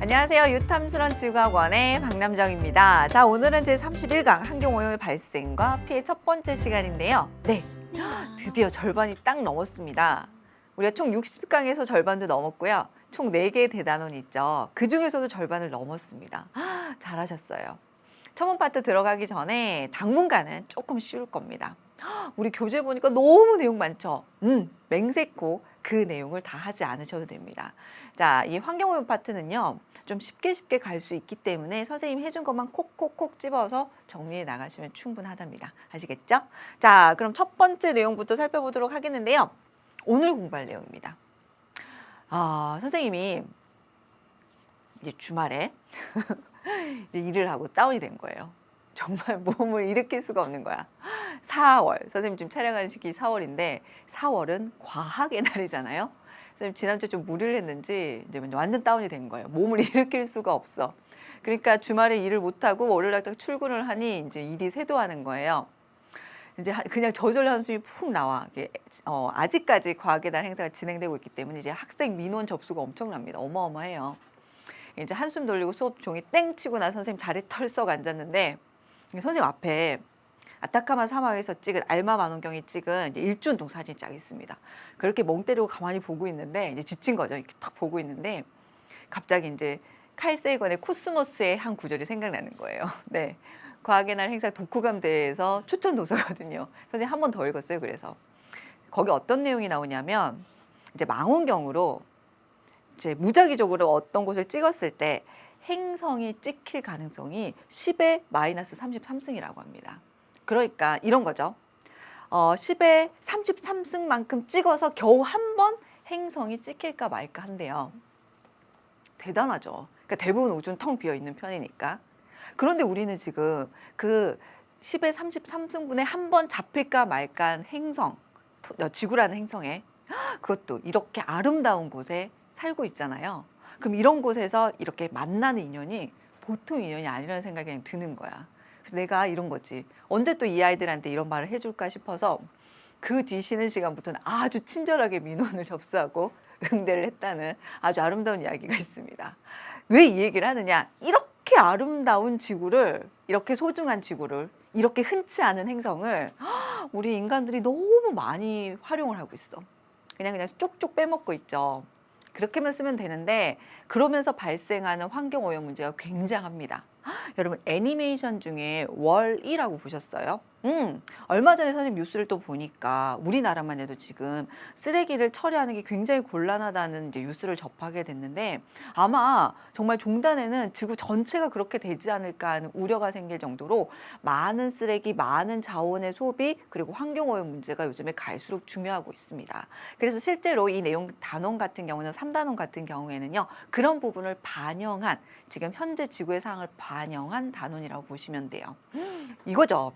안녕하세요. 유탐스런 지구학원의 박남정입니다. 자, 오늘은 제31강 환경오염의 발생과 피해 첫 번째 시간인데요. 네, 드디어 절반이 딱 넘었습니다. 우리가 총 60강에서 절반도 넘었고요. 총 4개의 대단원이 있죠. 그 중에서도 절반을 넘었습니다. 잘하셨어요. 첨언 파트 들어가기 전에 당분간은 조금 쉬울 겁니다. 우리 교재 보니까 너무 내용 많죠? 맹세코 그 내용을 다 하지 않으셔도 됩니다. 자, 이 환경오염 파트는요, 좀 쉽게 갈 수 있기 때문에 선생님 해준 것만 콕콕콕 집어서 정리해 나가시면 충분하답니다. 아시겠죠? 자, 그럼 첫 번째 내용부터 살펴보도록 하겠는데요. 오늘 공부할 내용입니다. 선생님이 이제 주말에 이제 일을 하고 다운이 된 거예요. 정말 몸을 일으킬 수가 없는 거야. 4월, 선생님 지금 촬영하는 시기 4월인데 4월은 과학의 날이잖아요. 선생님 지난주에 좀 무리를 했는지 이제 완전 다운이 된 거예요. 몸을 일으킬 수가 없어. 그러니까 주말에 일을 못하고 월요일날 딱 출근을 하니 이제 일이 쇄도하는 거예요. 이제 그냥 저절로 한숨이 푹 나와. 아직까지 과학의 날 행사가 진행되고 있기 때문에 이제 학생 민원 접수가 엄청납니다. 어마어마해요. 이제 한숨 돌리고 수업 종이 땡 치고 나서 선생님 자리에 털썩 앉았는데 선생님 앞에 아타카마 사막에서 찍은 알마 만원경이 찍은 이제 일주운동 사진이 쫙 있습니다. 그렇게 멍 때리고 가만히 보고 있는데 이제 지친 거죠. 이렇게 딱 보고 있는데 갑자기 이제 칼 세이건의 코스모스의 한 구절이 생각나는 거예요. 네, 과학의 날 행사 독후감 대회에서 추천 도서거든요. 선생님 한 번 더 읽었어요. 그래서 거기 어떤 내용이 나오냐면 이제 망원경으로 이제 무작위적으로 어떤 곳을 찍었을 때 행성이 찍힐 가능성이 10의 마이너스 33승이라고 합니다. 그러니까 이런 거죠. 10의 33승만큼 찍어서 겨우 한 번 행성이 찍힐까 말까 한대요. 대단하죠. 그러니까 대부분 우주는 텅 비어 있는 편이니까. 그런데 우리는 지금 그 10의 33승분의 한 번 잡힐까 말까 한 행성, 지구라는 행성에 그것도 이렇게 아름다운 곳에 살고 있잖아요. 그럼 이런 곳에서 이렇게 만나는 인연이 보통 인연이 아니라는 생각이 그냥 드는 거야. 그래서 내가 이런 거지. 언제 또 이 아이들한테 이런 말을 해줄까 싶어서 그 뒤 쉬는 시간부터는 아주 친절하게 민원을 접수하고 응대를 했다는 아주 아름다운 이야기가 있습니다. 왜 이 얘기를 하느냐? 이렇게 아름다운 지구를, 이렇게 소중한 지구를, 이렇게 흔치 않은 행성을 우리 인간들이 너무 많이 활용을 하고 있어. 그냥 쪽쪽 빼먹고 있죠. 그렇게만 쓰면 되는데 그러면서 발생하는 환경오염 문제가 굉장합니다. 여러분 애니메이션 중에 월이라고 보셨어요? 얼마 전에 선생님 뉴스를 또 보니까 우리나라만 해도 지금 쓰레기를 처리하는 게 굉장히 곤란하다는 이제 뉴스를 접하게 됐는데 아마 정말 종단에는 지구 전체가 그렇게 되지 않을까 하는 우려가 생길 정도로 많은 쓰레기, 많은 자원의 소비 그리고 환경오염 문제가 요즘에 갈수록 중요하고 있습니다. 그래서 실제로 이 내용 단원 같은 경우는 3단원 같은 경우에는요. 그런 부분을 반영한 지금 현재 지구의 상황을 반영한 단원이라고 보시면 돼요. 이거죠.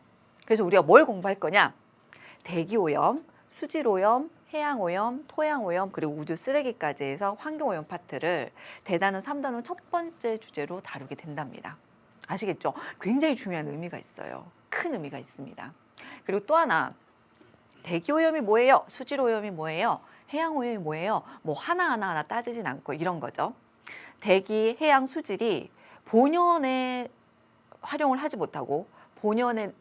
그래서 우리가 뭘 공부할 거냐? 대기오염, 수질오염, 해양오염, 토양오염, 그리고 우주 쓰레기까지 해서 환경오염 파트를 대단원 3단원 첫 번째 주제로 다루게 된답니다. 아시겠죠? 굉장히 중요한 의미가 있어요. 큰 의미가 있습니다. 그리고 또 하나, 대기오염이 뭐예요? 수질오염이 뭐예요? 해양오염이 뭐예요? 뭐 하나하나 따지진 않고 이런 거죠. 대기, 해양, 수질이 본연의 활용을 하지 못하고 본연의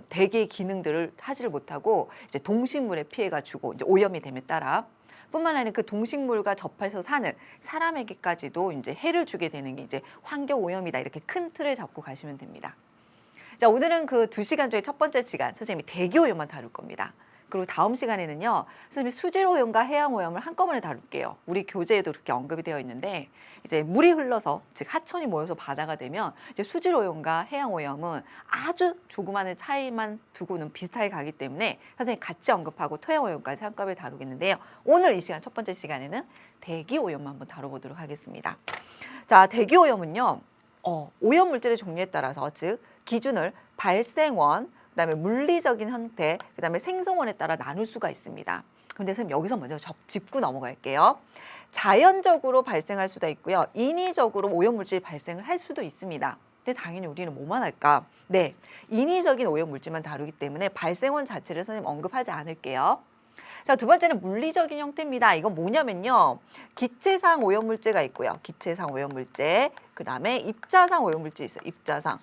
대기의 기능들을 하지를 못하고 이제 동식물에 피해가 주고 이제 오염이 됨에 따라 뿐만 아니라 그 동식물과 접해서 사는 사람에게까지도 이제 해를 주게 되는 게 이제 환경 오염이다. 이렇게 큰 틀을 잡고 가시면 됩니다. 자, 오늘은 그 2시간 중에 첫 번째 시간 선생님이 대기 오염만 다룰 겁니다. 그리고 다음 시간에는요, 선생님이 수질 오염과 해양 오염을 한꺼번에 다룰게요. 우리 교재에도 그렇게 언급이 되어 있는데 이제 물이 흘러서 즉 하천이 모여서 바다가 되면 이제 수질 오염과 해양 오염은 아주 조그마한 차이만 두고는 비슷하게 가기 때문에 선생님 같이 언급하고 토양 오염까지 한꺼번에 다루겠는데요. 오늘 이 시간 첫 번째 시간에는 대기 오염만 한번 다뤄보도록 하겠습니다. 자, 대기 오염은요, 오염 물질의 종류에 따라서 즉 기준을 발생원, 그다음에 물리적인 형태, 그다음에 생성원에 따라 나눌 수가 있습니다. 그런데 선생님 여기서 먼저 짚고 넘어갈게요. 자연적으로 발생할 수도 있고요. 인위적으로 오염물질이 발생을 할 수도 있습니다. 근데 당연히 우리는 뭐만 할까? 네, 인위적인 오염물질만 다루기 때문에 발생원 자체를 선생님 언급하지 않을게요. 자, 두 번째는 물리적인 형태입니다. 이건 뭐냐면요. 기체상 오염물질가 있고요. 기체상 오염물질. 그 다음에 입자상 오염물질 있어요. 입자상.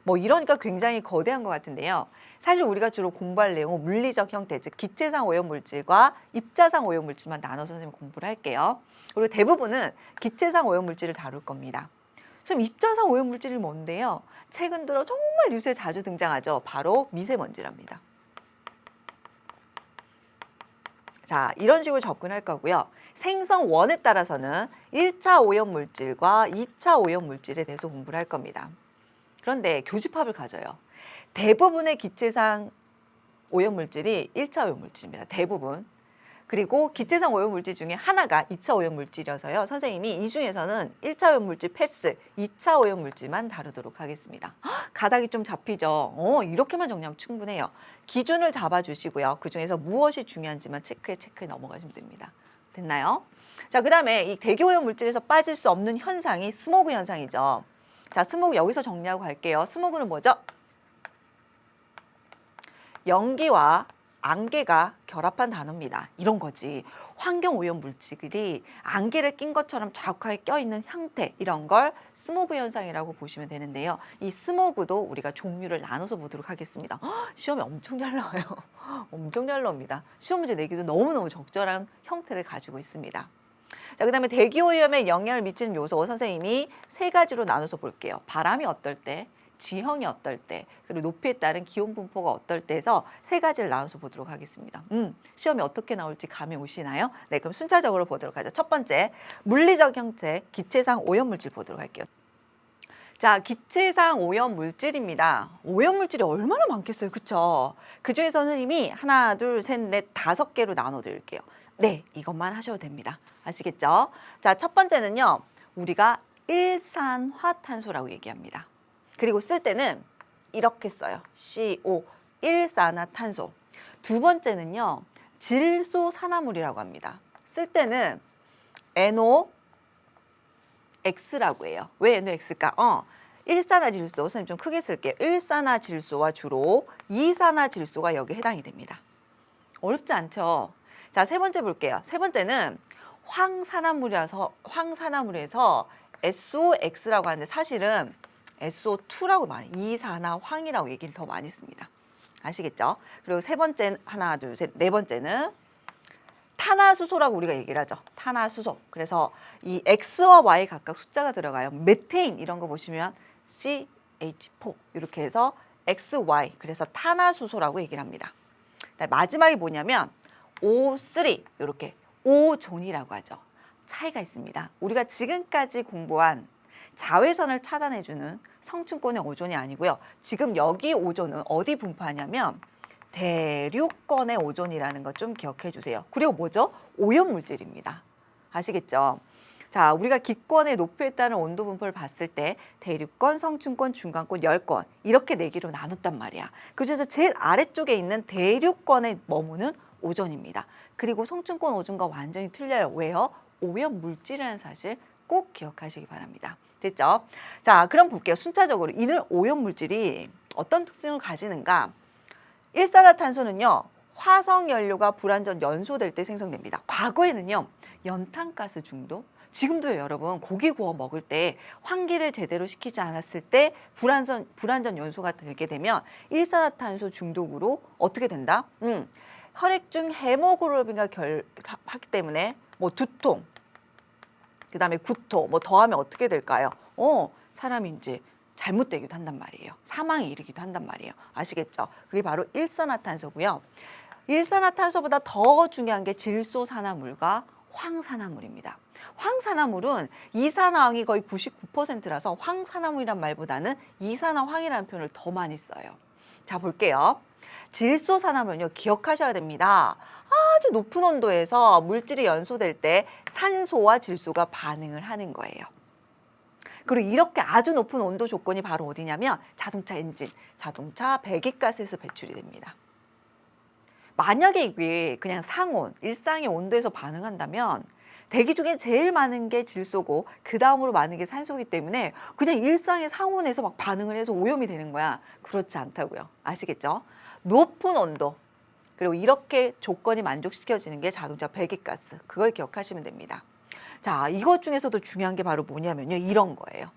뭐 이러니까 굉장히 거대한 것 같은데요. 사실 우리가 주로 공부할 내용은 물리적 형태, 즉 기체상 오염물질과 입자상 오염물질만 나눠서 선생님이 공부를 할게요. 그리고 대부분은 기체상 오염물질을 다룰 겁니다. 그럼 입자상 오염물질이 뭔데요? 최근 들어 정말 뉴스에 자주 등장하죠. 바로 미세먼지랍니다. 자, 이런 식으로 접근할 거고요. 생성원에 따라서는 1차 오염물질과 2차 오염물질에 대해서 공부를 할 겁니다. 그런데 교집합을 가져요. 대부분의 기체상 오염물질이 1차 오염물질입니다. 대부분. 그리고 기체상 오염물질 중에 하나가 2차 오염물질이어서요. 선생님이 이 중에서는 1차 오염물질 패스, 2차 오염물질만 다루도록 하겠습니다. 가닥이 좀 잡히죠? 이렇게만 정리하면 충분해요. 기준을 잡아주시고요. 그중에서 무엇이 중요한지만 체크해 넘어가시면 됩니다. 됐나요? 자, 그 다음에 이 대기 오염물질에서 빠질 수 없는 현상이 스모그 현상이죠. 자, 스모그 여기서 정리하고 갈게요. 스모그는 뭐죠? 연기와 안개가 결합한 단어입니다. 이런 거지. 환경오염 물질이 안개를 낀 것처럼 자욱하게 껴있는 형태, 이런 걸 스모그 현상이라고 보시면 되는데요. 이 스모그도 우리가 종류를 나눠서 보도록 하겠습니다. 시험에 엄청 잘 나와요. 엄청 잘 나옵니다. 시험 문제 내기도 너무너무 적절한 형태를 가지고 있습니다. 자, 그다음에 대기오염에 영향을 미치는 요소 선생님이 세 가지로 나눠서 볼게요. 바람이 어떨 때, 지형이 어떨 때, 그리고 높이에 따른 기온 분포가 어떨 때에서 세 가지를 나눠서 보도록 하겠습니다. 시험이 어떻게 나올지 감이 오시나요? 네, 그럼 순차적으로 보도록 하죠. 첫 번째, 물리적 형태, 기체상 오염물질 보도록 할게요. 자, 기체상 오염물질입니다. 오염물질이 얼마나 많겠어요, 그쵸? 그중에 선생님이 하나, 둘, 셋, 넷, 5개로 나눠 드릴게요. 네, 이것만 하셔도 됩니다. 아시겠죠? 자, 첫 번째는요, 우리가 일산화탄소라고 얘기합니다. 그리고 쓸 때는 이렇게 써요. CO, 일산화탄소. 두 번째는요, 질소산화물이라고 합니다. 쓸 때는 NOX라고 해요. 왜 NOX일까? 일산화질소, 선생님 좀 크게 쓸게요. 일산화질소와 주로 이산화질소가 여기에 해당이 됩니다. 어렵지 않죠? 자, 세 번째 볼게요. 세 번째는 황산화물에서 SOX라고 하는데 사실은 SO2라고 말해요. 이산화황이라고 얘기를 더 많이 씁니다. 아시겠죠? 그리고 세 번째는 하나, 둘, 셋, 네 번째는 탄화수소라고 우리가 얘기를 하죠. 탄화수소. 그래서 이 X와 Y 각각 숫자가 들어가요. 메테인 이런 거 보시면 CH4 이렇게 해서 XY. 그래서 탄화수소라고 얘기를 합니다. 마지막이 뭐냐면 O3 이렇게 오존이라고 하죠. 차이가 있습니다. 우리가 지금까지 공부한 자외선을 차단해주는 성층권의 오존이 아니고요. 지금 여기 오존은 어디 분포하냐면 대륙권의 오존이라는 것 좀 기억해 주세요. 그리고 뭐죠? 오염물질입니다. 아시겠죠? 자, 우리가 기권의 높이에 따른 온도 분포를 봤을 때 대륙권, 성층권, 중간권, 열권 이렇게 4개로 나눴단 말이야. 그중에서 제일 아래쪽에 있는 대륙권에 머무는 오존입니다. 그리고 성층권 오존과 완전히 틀려요. 왜요? 오염물질이라는 사실 꼭 기억하시기 바랍니다. 됐죠? 자, 그럼 볼게요. 순차적으로 이늘 오염물질이 어떤 특징을 가지는가? 일산화탄소는요, 화석연료가 불완전 연소될 때 생성됩니다. 과거에는요, 연탄가스 중독, 지금도 여러분 고기 구워 먹을 때 환기를 제대로 시키지 않았을 때 불완전 연소가 되게 되면 일산화탄소 중독으로 어떻게 된다? 혈액 중 헤모글로빈과 결합하기 때문에 뭐 두통, 그 다음에 구토, 뭐 더하면 어떻게 될까요? 사람이 이제 잘못되기도 한단 말이에요. 사망에 이르기도 한단 말이에요. 아시겠죠? 그게 바로 일산화탄소고요. 일산화탄소보다 더 중요한 게 질소산화물과 황산화물입니다. 황산화물은 이산화황이 거의 99%라서 황산화물이란 말보다는 이산화황이라는 표현을 더 많이 써요. 자, 볼게요. 질소산화물은요, 기억하셔야 됩니다. 아주 높은 온도에서 물질이 연소될 때 산소와 질소가 반응을 하는 거예요. 그리고 이렇게 아주 높은 온도 조건이 바로 어디냐면 자동차 엔진, 자동차 배기가스에서 배출이 됩니다. 만약에 이게 그냥 상온, 일상의 온도에서 반응한다면 대기 중에 제일 많은 게 질소고 그 다음으로 많은 게 산소이기 때문에 그냥 일상의 상온에서 막 반응을 해서 오염이 되는 거야. 그렇지 않다고요. 아시겠죠? 높은 온도, 그리고 이렇게 조건이 만족시켜지는 게 자동차 배기가스. 그걸 기억하시면 됩니다. 자, 이것 중에서도 중요한 게 바로 뭐냐면요. 이런 거예요.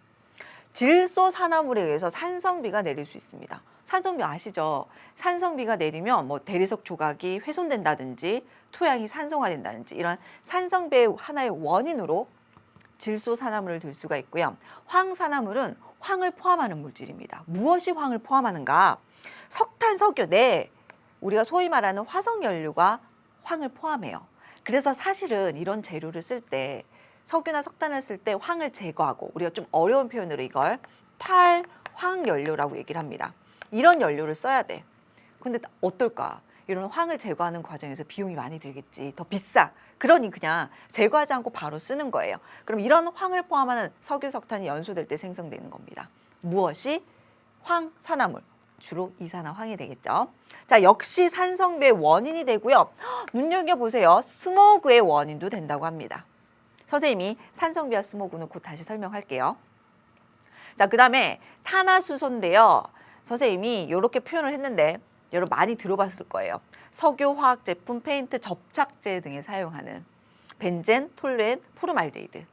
질소 산화물에 의해서 산성비가 내릴 수 있습니다. 산성비 아시죠? 산성비가 내리면 뭐 대리석 조각이 훼손된다든지 토양이 산성화된다든지 이런 산성비의 하나의 원인으로 질소 산화물을 들 수가 있고요. 황산화물은 황을 포함하는 물질입니다. 무엇이 황을 포함하는가? 석탄, 석유, 네, 우리가 소위 말하는 화석연료가 황을 포함해요. 그래서 사실은 이런 재료를 쓸 때 석유나 석탄을 쓸 때 황을 제거하고 우리가 좀 어려운 표현으로 이걸 탈황연료라고 얘기를 합니다. 이런 연료를 써야 돼. 근데 어떨까? 이런 황을 제거하는 과정에서 비용이 많이 들겠지. 더 비싸. 그러니 그냥 제거하지 않고 바로 쓰는 거예요. 그럼 이런 황을 포함하는 석유, 석탄이 연소될 때 생성되는 겁니다. 무엇이? 황산화물. 주로 이산화황이 되겠죠. 자, 역시 산성비의 원인이 되고요. 눈여겨보세요. 스모그의 원인도 된다고 합니다. 선생님이 산성비와 스모그는 곧 다시 설명할게요. 자, 그 다음에 탄화수소인데요. 선생님이 이렇게 표현을 했는데 여러분 많이 들어봤을 거예요. 석유, 화학 제품, 페인트, 접착제 등에 사용하는 벤젠, 톨루엔, 포르말데히드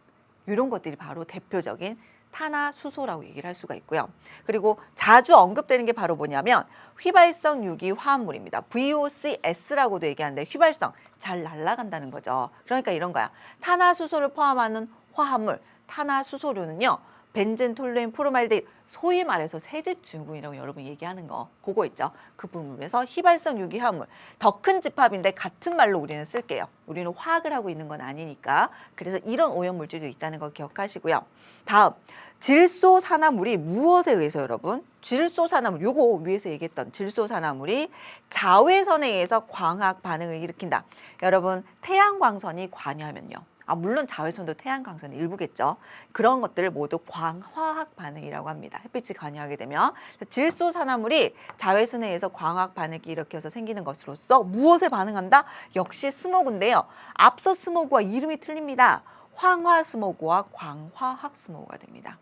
이런 것들이 바로 대표적인 탄화수소라고 얘기를 할 수가 있고요. 그리고 자주 언급되는 게 바로 뭐냐면 휘발성 유기 화합물입니다. VOCS라고도 얘기하는데 휘발성, 잘 날아간다는 거죠. 그러니까 이런 거야. 탄화수소를 포함하는 화합물, 탄화수소류는요. 벤젠, 톨루엔, 포르말데히드, 소위 말해서 새집 증후군이라고 여러분 얘기하는 거 그거 있죠. 그 부분에서 휘발성 유기 화합물, 더 큰 집합인데 같은 말로 우리는 쓸게요. 우리는 화학을 하고 있는 건 아니니까. 그래서 이런 오염물질도 있다는 거 기억하시고요. 다음, 질소산화물이 무엇에 의해서 여러분? 질소산화물, 요거 위에서 얘기했던 질소산화물이 자외선에 의해서 광학 반응을 일으킨다. 여러분, 태양광선이 관여하면요. 물론 자외선도 태양광선의 일부겠죠. 그런 것들을 모두 광화학 반응이라고 합니다. 햇빛이 관여하게 되면. 질소산화물이 자외선에 의해서 광학 반응을 일으켜서 생기는 것으로서 무엇에 반응한다? 역시 스모그인데요. 앞서 스모그와 이름이 틀립니다. 황화스모그와 광화학 스모그가 됩니다.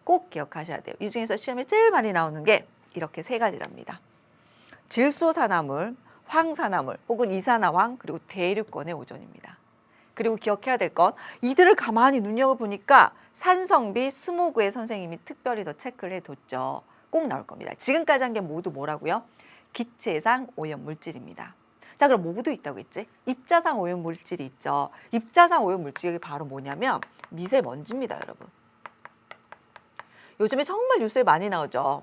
꼭 기억하셔야 돼요. 이 중에서 시험에 제일 많이 나오는 게 이렇게 세 가지랍니다. 질소산화물, 황산화물 혹은 이산화황 그리고 대륙권의 오존입니다. 그리고 기억해야 될 것, 이들을 가만히 눈여겨보니까 산성비, 스모그에 선생님이 특별히 더 체크를 해뒀죠. 꼭 나올 겁니다. 지금까지 한 게 모두 뭐라고요? 기체상 오염물질입니다. 자, 그럼 뭐도 있다고 했지? 입자상 오염물질이 있죠. 입자상 오염물질이 바로 뭐냐면 미세먼지입니다, 여러분. 요즘에 정말 뉴스에 많이 나오죠.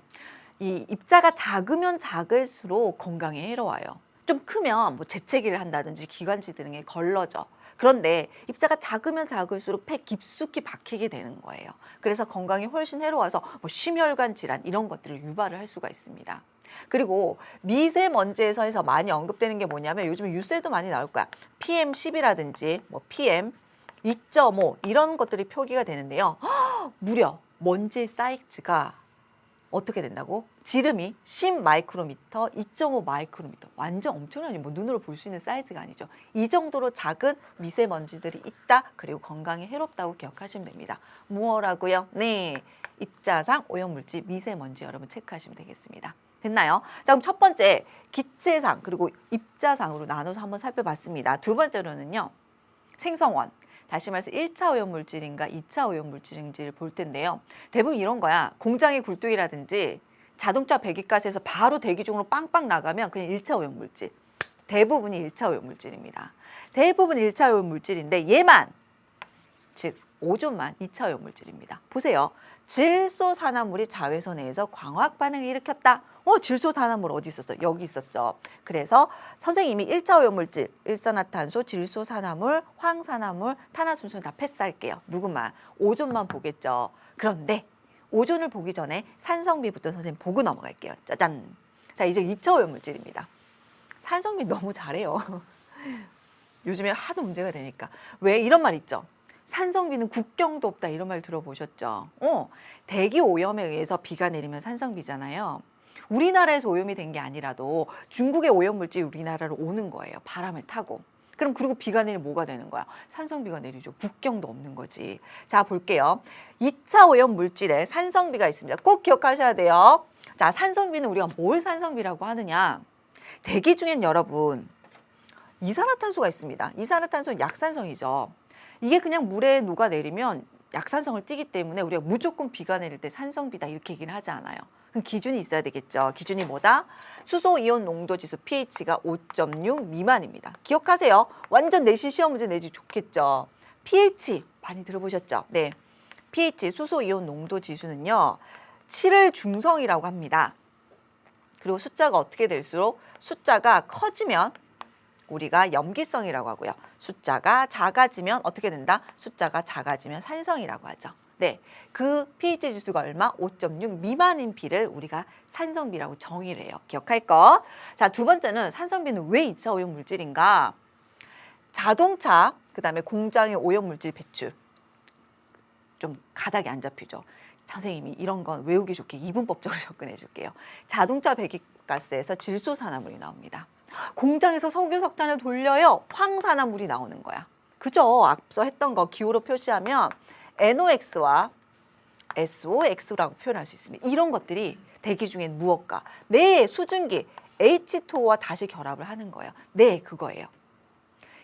이 입자가 작으면 작을수록 건강에 해로워요. 좀 크면 뭐 재채기를 한다든지 기관지 등에 걸러져. 그런데 입자가 작으면 작을수록 폐 깊숙이 박히게 되는 거예요. 그래서 건강에 훨씬 해로워서 뭐 심혈관 질환 이런 것들을 유발을 할 수가 있습니다. 그리고 미세먼지에서 해서 많이 언급되는 게 뭐냐면 요즘 뉴스에도 많이 나올 거야. PM10이라든지 뭐 PM 2.5 이런 것들이 표기가 되는데요. 무려 먼지의 사이즈가 어떻게 된다고? 지름이 10 마이크로미터, 2.5 마이크로미터. 완전 엄청나니 뭐 눈으로 볼 수 있는 사이즈가 아니죠. 이 정도로 작은 미세먼지들이 있다. 그리고 건강에 해롭다고 기억하시면 됩니다. 무엇라고요? 네, 입자상 오염물질 미세먼지 여러분 체크하시면 되겠습니다. 됐나요? 자, 그럼 첫 번째 기체상 그리고 입자상으로 나눠서 한번 살펴봤습니다. 두 번째로는요. 생성원. 다시 말해서 1차 오염물질인가 2차 오염물질인지를 볼 텐데요. 대부분 이런 거야. 공장의 굴뚝이라든지 자동차 배기가스에서 바로 대기 중으로 빵빵 나가면 그냥 1차 오염물질. 대부분이 1차 오염물질입니다. 대부분 1차 오염물질인데 얘만, 즉 오존만 2차 오염물질입니다. 보세요. 질소산화물이 자외선에 의해서 광학 반응을 일으켰다. 질소산화물 어디 있었어? 여기 있었죠. 그래서 선생님이 1차 오염물질, 일산화탄소, 질소산화물, 황산화물, 탄화수소는 다 패스할게요. 누구만? 오존만 보겠죠. 그런데 오존을 보기 전에 산성비부터 선생님 보고 넘어갈게요. 짜잔. 자, 이제 2차 오염물질입니다. 산성비 너무 잘해요. 요즘에 하도 문제가 되니까. 왜 이런 말 있죠? 산성비는 국경도 없다 이런 말 들어보셨죠? 대기 오염에 의해서 비가 내리면 산성비잖아요. 우리나라에서 오염이 된 게 아니라도 중국의 오염물질이 우리나라로 오는 거예요. 바람을 타고. 그럼 그리고 비가 내리면 뭐가 되는 거야? 산성비가 내리죠. 국경도 없는 거지. 자, 볼게요. 2차 오염물질에 산성비가 있습니다. 꼭 기억하셔야 돼요. 자, 산성비는 우리가 뭘 산성비라고 하느냐? 대기 중엔 여러분 이산화탄소가 있습니다. 이산화탄소는 약산성이죠. 이게 그냥 물에 녹아내리면 약산성을 띠기 때문에 우리가 무조건 비가 내릴 때 산성비다 이렇게 얘기는 하지 않아요. 그럼 기준이 있어야 되겠죠. 기준이 뭐다? 수소 이온 농도 지수 pH가 5.6 미만입니다. 기억하세요. 완전 내신 시험 문제 내지 좋겠죠. pH 많이 들어보셨죠? 네. pH 수소 이온 농도 지수는요. 7을 중성이라고 합니다. 그리고 숫자가 어떻게 될수록 숫자가 커지면 우리가 염기성이라고 하고요. 숫자가 작아지면 어떻게 된다? 숫자가 작아지면 산성이라고 하죠. 네, 그 pH 지수가 얼마? 5.6 미만인 비를 우리가 산성비라고 정의를 해요. 기억할 거. 자, 두 번째는 산성비는 왜 2차 오염 물질인가? 자동차, 그다음에 공장의 오염 물질 배출. 좀 가닥이 안 잡히죠. 선생님이 이런 건 외우기 좋게 이분법적으로 접근해 줄게요. 자동차 배기가스에서 질소산화물이 나옵니다. 공장에서 석유 석탄을 돌려요. 황산화물이 나오는 거야. 그죠? 앞서 했던 거 기호로 표시하면 NOx와 SOx라고 표현할 수 있습니다. 이런 것들이 대기 중엔 무엇과? 네, 수증기 H2O와 다시 결합을 하는 거예요. 네, 그거예요.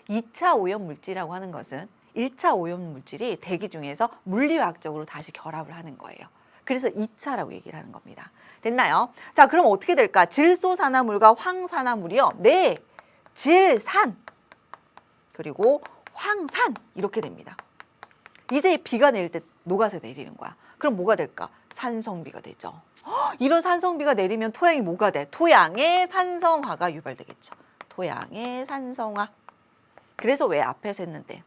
2차 오염 물질이라고 하는 것은 1차 오염 물질이 대기 중에서 물리화학적으로 다시 결합을 하는 거예요. 그래서 2차라고 얘기를 하는 겁니다. 됐나요? 자, 그럼 어떻게 될까? 질소산화물과 황산화물이요. 네, 질산 그리고 황산 이렇게 됩니다. 이제 비가 내릴 때 녹아서 내리는 거야. 그럼 뭐가 될까? 산성비가 되죠. 이런 산성비가 내리면 토양이 뭐가 돼? 토양의 산성화가 유발되겠죠. 토양의 산성화. 그래서 왜 앞에서 했는데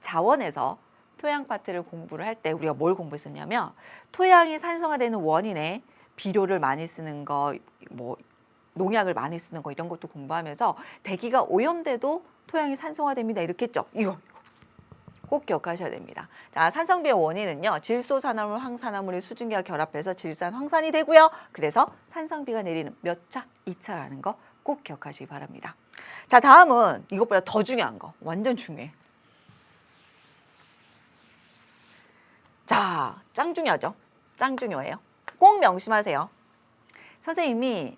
자원에서 토양 파트를 공부를 할 때 우리가 뭘 공부했었냐면 토양이 산성화되는 원인에 비료를 많이 쓰는 거, 뭐 농약을 많이 쓰는 거 이런 것도 공부하면서 대기가 오염돼도 토양이 산성화됩니다. 이렇게 했죠. 이거 꼭 기억하셔야 됩니다. 자, 산성비의 원인은요. 질소산화물, 황산화물이 수증기와 결합해서 질산, 황산이 되고요. 그래서 산성비가 내리는 몇 차? 2차라는 거 꼭 기억하시기 바랍니다. 자, 다음은 이것보다 더 중요한 거. 완전 중요해. 자, 짱 중요하죠. 짱 중요해요. 꼭 명심하세요. 선생님이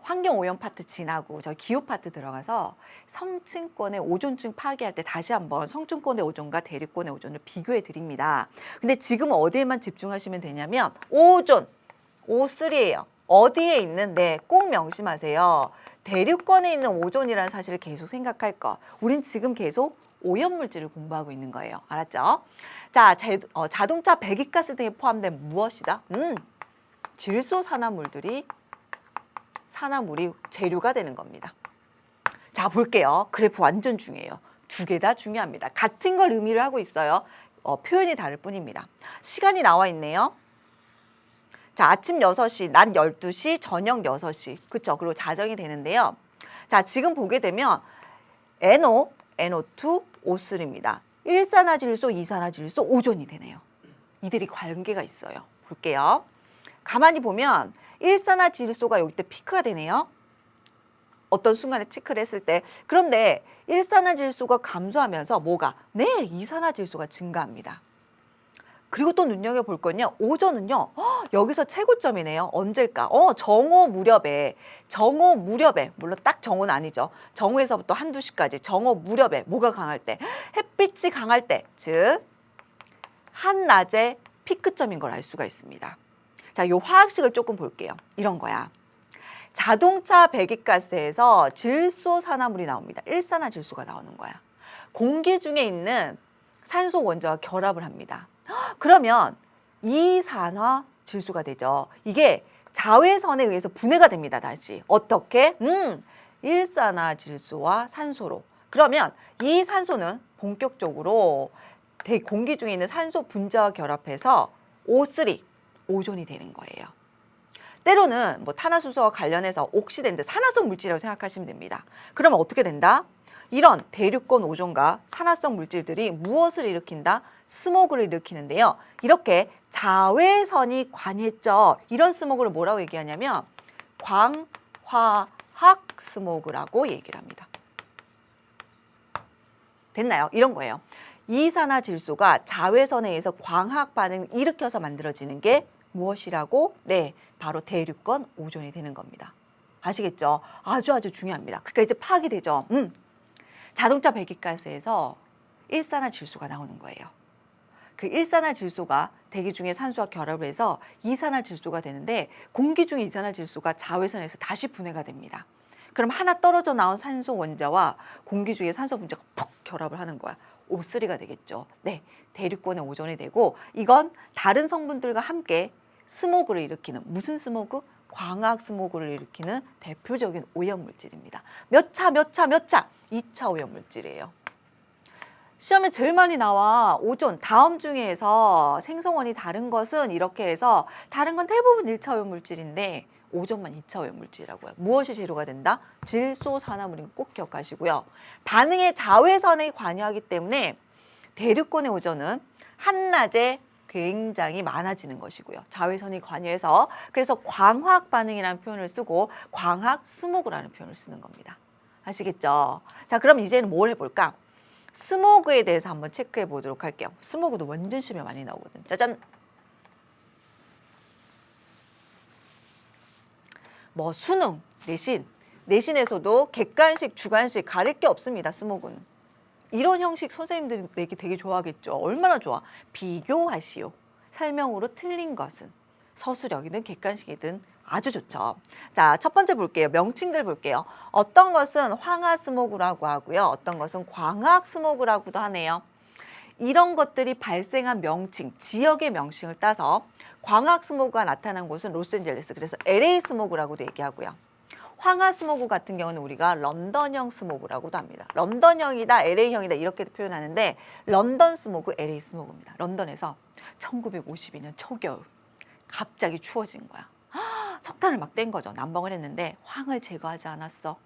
환경오염 파트 지나고 저 기후 파트 들어가서 성층권의 오존층 파괴할 때 다시 한번 성층권의 오존과 대륙권의 오존을 비교해 드립니다. 근데 지금 어디에만 집중하시면 되냐면 오존, O3예요. 어디에 있는, 네, 꼭 명심하세요. 대륙권에 있는 오존이라는 사실을 계속 생각할 거. 우린 지금 계속 오염물질을 공부하고 있는 거예요. 알았죠? 자, 자동차 배기가스 등에 포함된 무엇이다? 질소산화물이 재료가 되는 겁니다. 자, 볼게요. 그래프 완전 중요해요. 두 개 다 중요합니다. 같은 걸 의미를 하고 있어요. 표현이 다를 뿐입니다. 시간이 나와 있네요. 자, 아침 6시, 낮 12시, 저녁 6시. 그렇죠? 그리고 자정이 되는데요. 자, 지금 보게 되면 NO, NO2, O3입니다. 일산화질소, 이산화질소, 오존이 되네요. 이들이 관계가 있어요. 볼게요. 가만히 보면 일산화질소가 여기 때 피크가 되네요. 어떤 순간에 체크를 했을 때. 그런데 일산화질소가 감소하면서 뭐가? 네, 이산화질소가 증가합니다. 그리고 또 눈여겨볼 건요. 오존은요. 여기서 최고점이네요. 언제일까? 정오 무렵에. 물론 딱 정오는 아니죠. 정오에서부터 한두 시까지 정오 무렵에 뭐가 강할 때? 햇빛이 강할 때. 즉 한낮의 피크점인 걸 알 수가 있습니다. 자, 요 화학식을 조금 볼게요. 이런 거야. 자동차 배기가스에서 질소산화물이 나옵니다. 일산화질소가 나오는 거야. 공기 중에 있는 산소 원자와 결합을 합니다. 그러면 이산화질소가 되죠. 이게 자외선에 의해서 분해가 됩니다. 다시 어떻게? 일산화질소와 산소로. 그러면 이 산소는 본격적으로 공기 중에 있는 산소 분자와 결합해서 O3, 오존이 되는 거예요. 때로는 뭐 탄화수소와 관련해서 옥시된드, 산화성 물질이라고 생각하시면 됩니다. 그러면 어떻게 된다? 이런 대륙권 오존과 산화성 물질들이 무엇을 일으킨다? 스모그를 일으키는데요. 이렇게 자외선이 관이했죠. 이런 스모그를 뭐라고 얘기하냐면 광화학 스모그라고 얘기를 합니다. 됐나요? 이런 거예요. 이산화질소가 자외선에 의해서 광학 반응을 일으켜서 만들어지는 게 무엇이라고? 네, 바로 대륙권 오존이 되는 겁니다. 아시겠죠? 아주 중요합니다. 그러니까 이제 파악이 되죠. 자동차 배기가스에서 일산화질소가 나오는 거예요. 그 일산화질소가 대기 중에 산소와 결합을 해서 이산화질소가 되는데 공기 중에 이산화질소가 자외선에서 다시 분해가 됩니다. 그럼 하나 떨어져 나온 산소 원자와 공기 중에 산소 분자가 푹 결합을 하는 거야. O3가 되겠죠. 네, 대륙권의 오존이 되고 이건 다른 성분들과 함께 스모그를 일으키는 무슨 스모그? 광학 스모그를 일으키는 대표적인 오염물질입니다. 몇 차? 2차 오염물질이에요. 시험에 제일 많이 나와. 오존 다음 중에서 생성원이 다른 것은 이렇게 해서 다른 건 대부분 1차 오염물질인데 오존만 2차 오염물질이라고요. 무엇이 재료가 된다? 질소산화물인 꼭 기억하시고요. 반응에 자외선에 관여하기 때문에 대륙권의 오존은 한낮에 굉장히 많아지는 것이고요. 자외선이 관여해서 그래서 광학 반응이라는 표현을 쓰고 광학 스모그라는 표현을 쓰는 겁니다. 아시겠죠? 자, 그럼 이제는 뭘 해볼까? 스모그에 대해서 한번 체크해 보도록 할게요. 스모그도 완전 시험에 많이 나오거든. 짜잔! 뭐 수능, 내신에서도 객관식, 주관식 가릴 게 없습니다. 스모그는. 이런 형식 선생님들이 내기 되게 좋아하겠죠. 얼마나 좋아. 비교하시오. 설명으로 틀린 것은. 서술형이든 객관식이든 아주 좋죠. 자, 첫 번째 볼게요. 명칭들 볼게요. 어떤 것은 황화 스모그라고 하고요. 어떤 것은 광학 스모그라고도 하네요. 이런 것들이 발생한 명칭, 지역의 명칭을 따서 광학 스모그가 나타난 곳은 로스앤젤레스, 그래서 LA 스모그라고도 얘기하고요. 황화 스모그 같은 경우는 우리가 런던형 스모그라고도 합니다. 런던형이다, LA형이다 이렇게도 표현하는데 런던 스모그, LA 스모그입니다. 런던에서 1952년 초겨울 갑자기 추워진 거야. 석탄을 막 뗀 거죠. 난방을 했는데 황을 제거하지 않았어.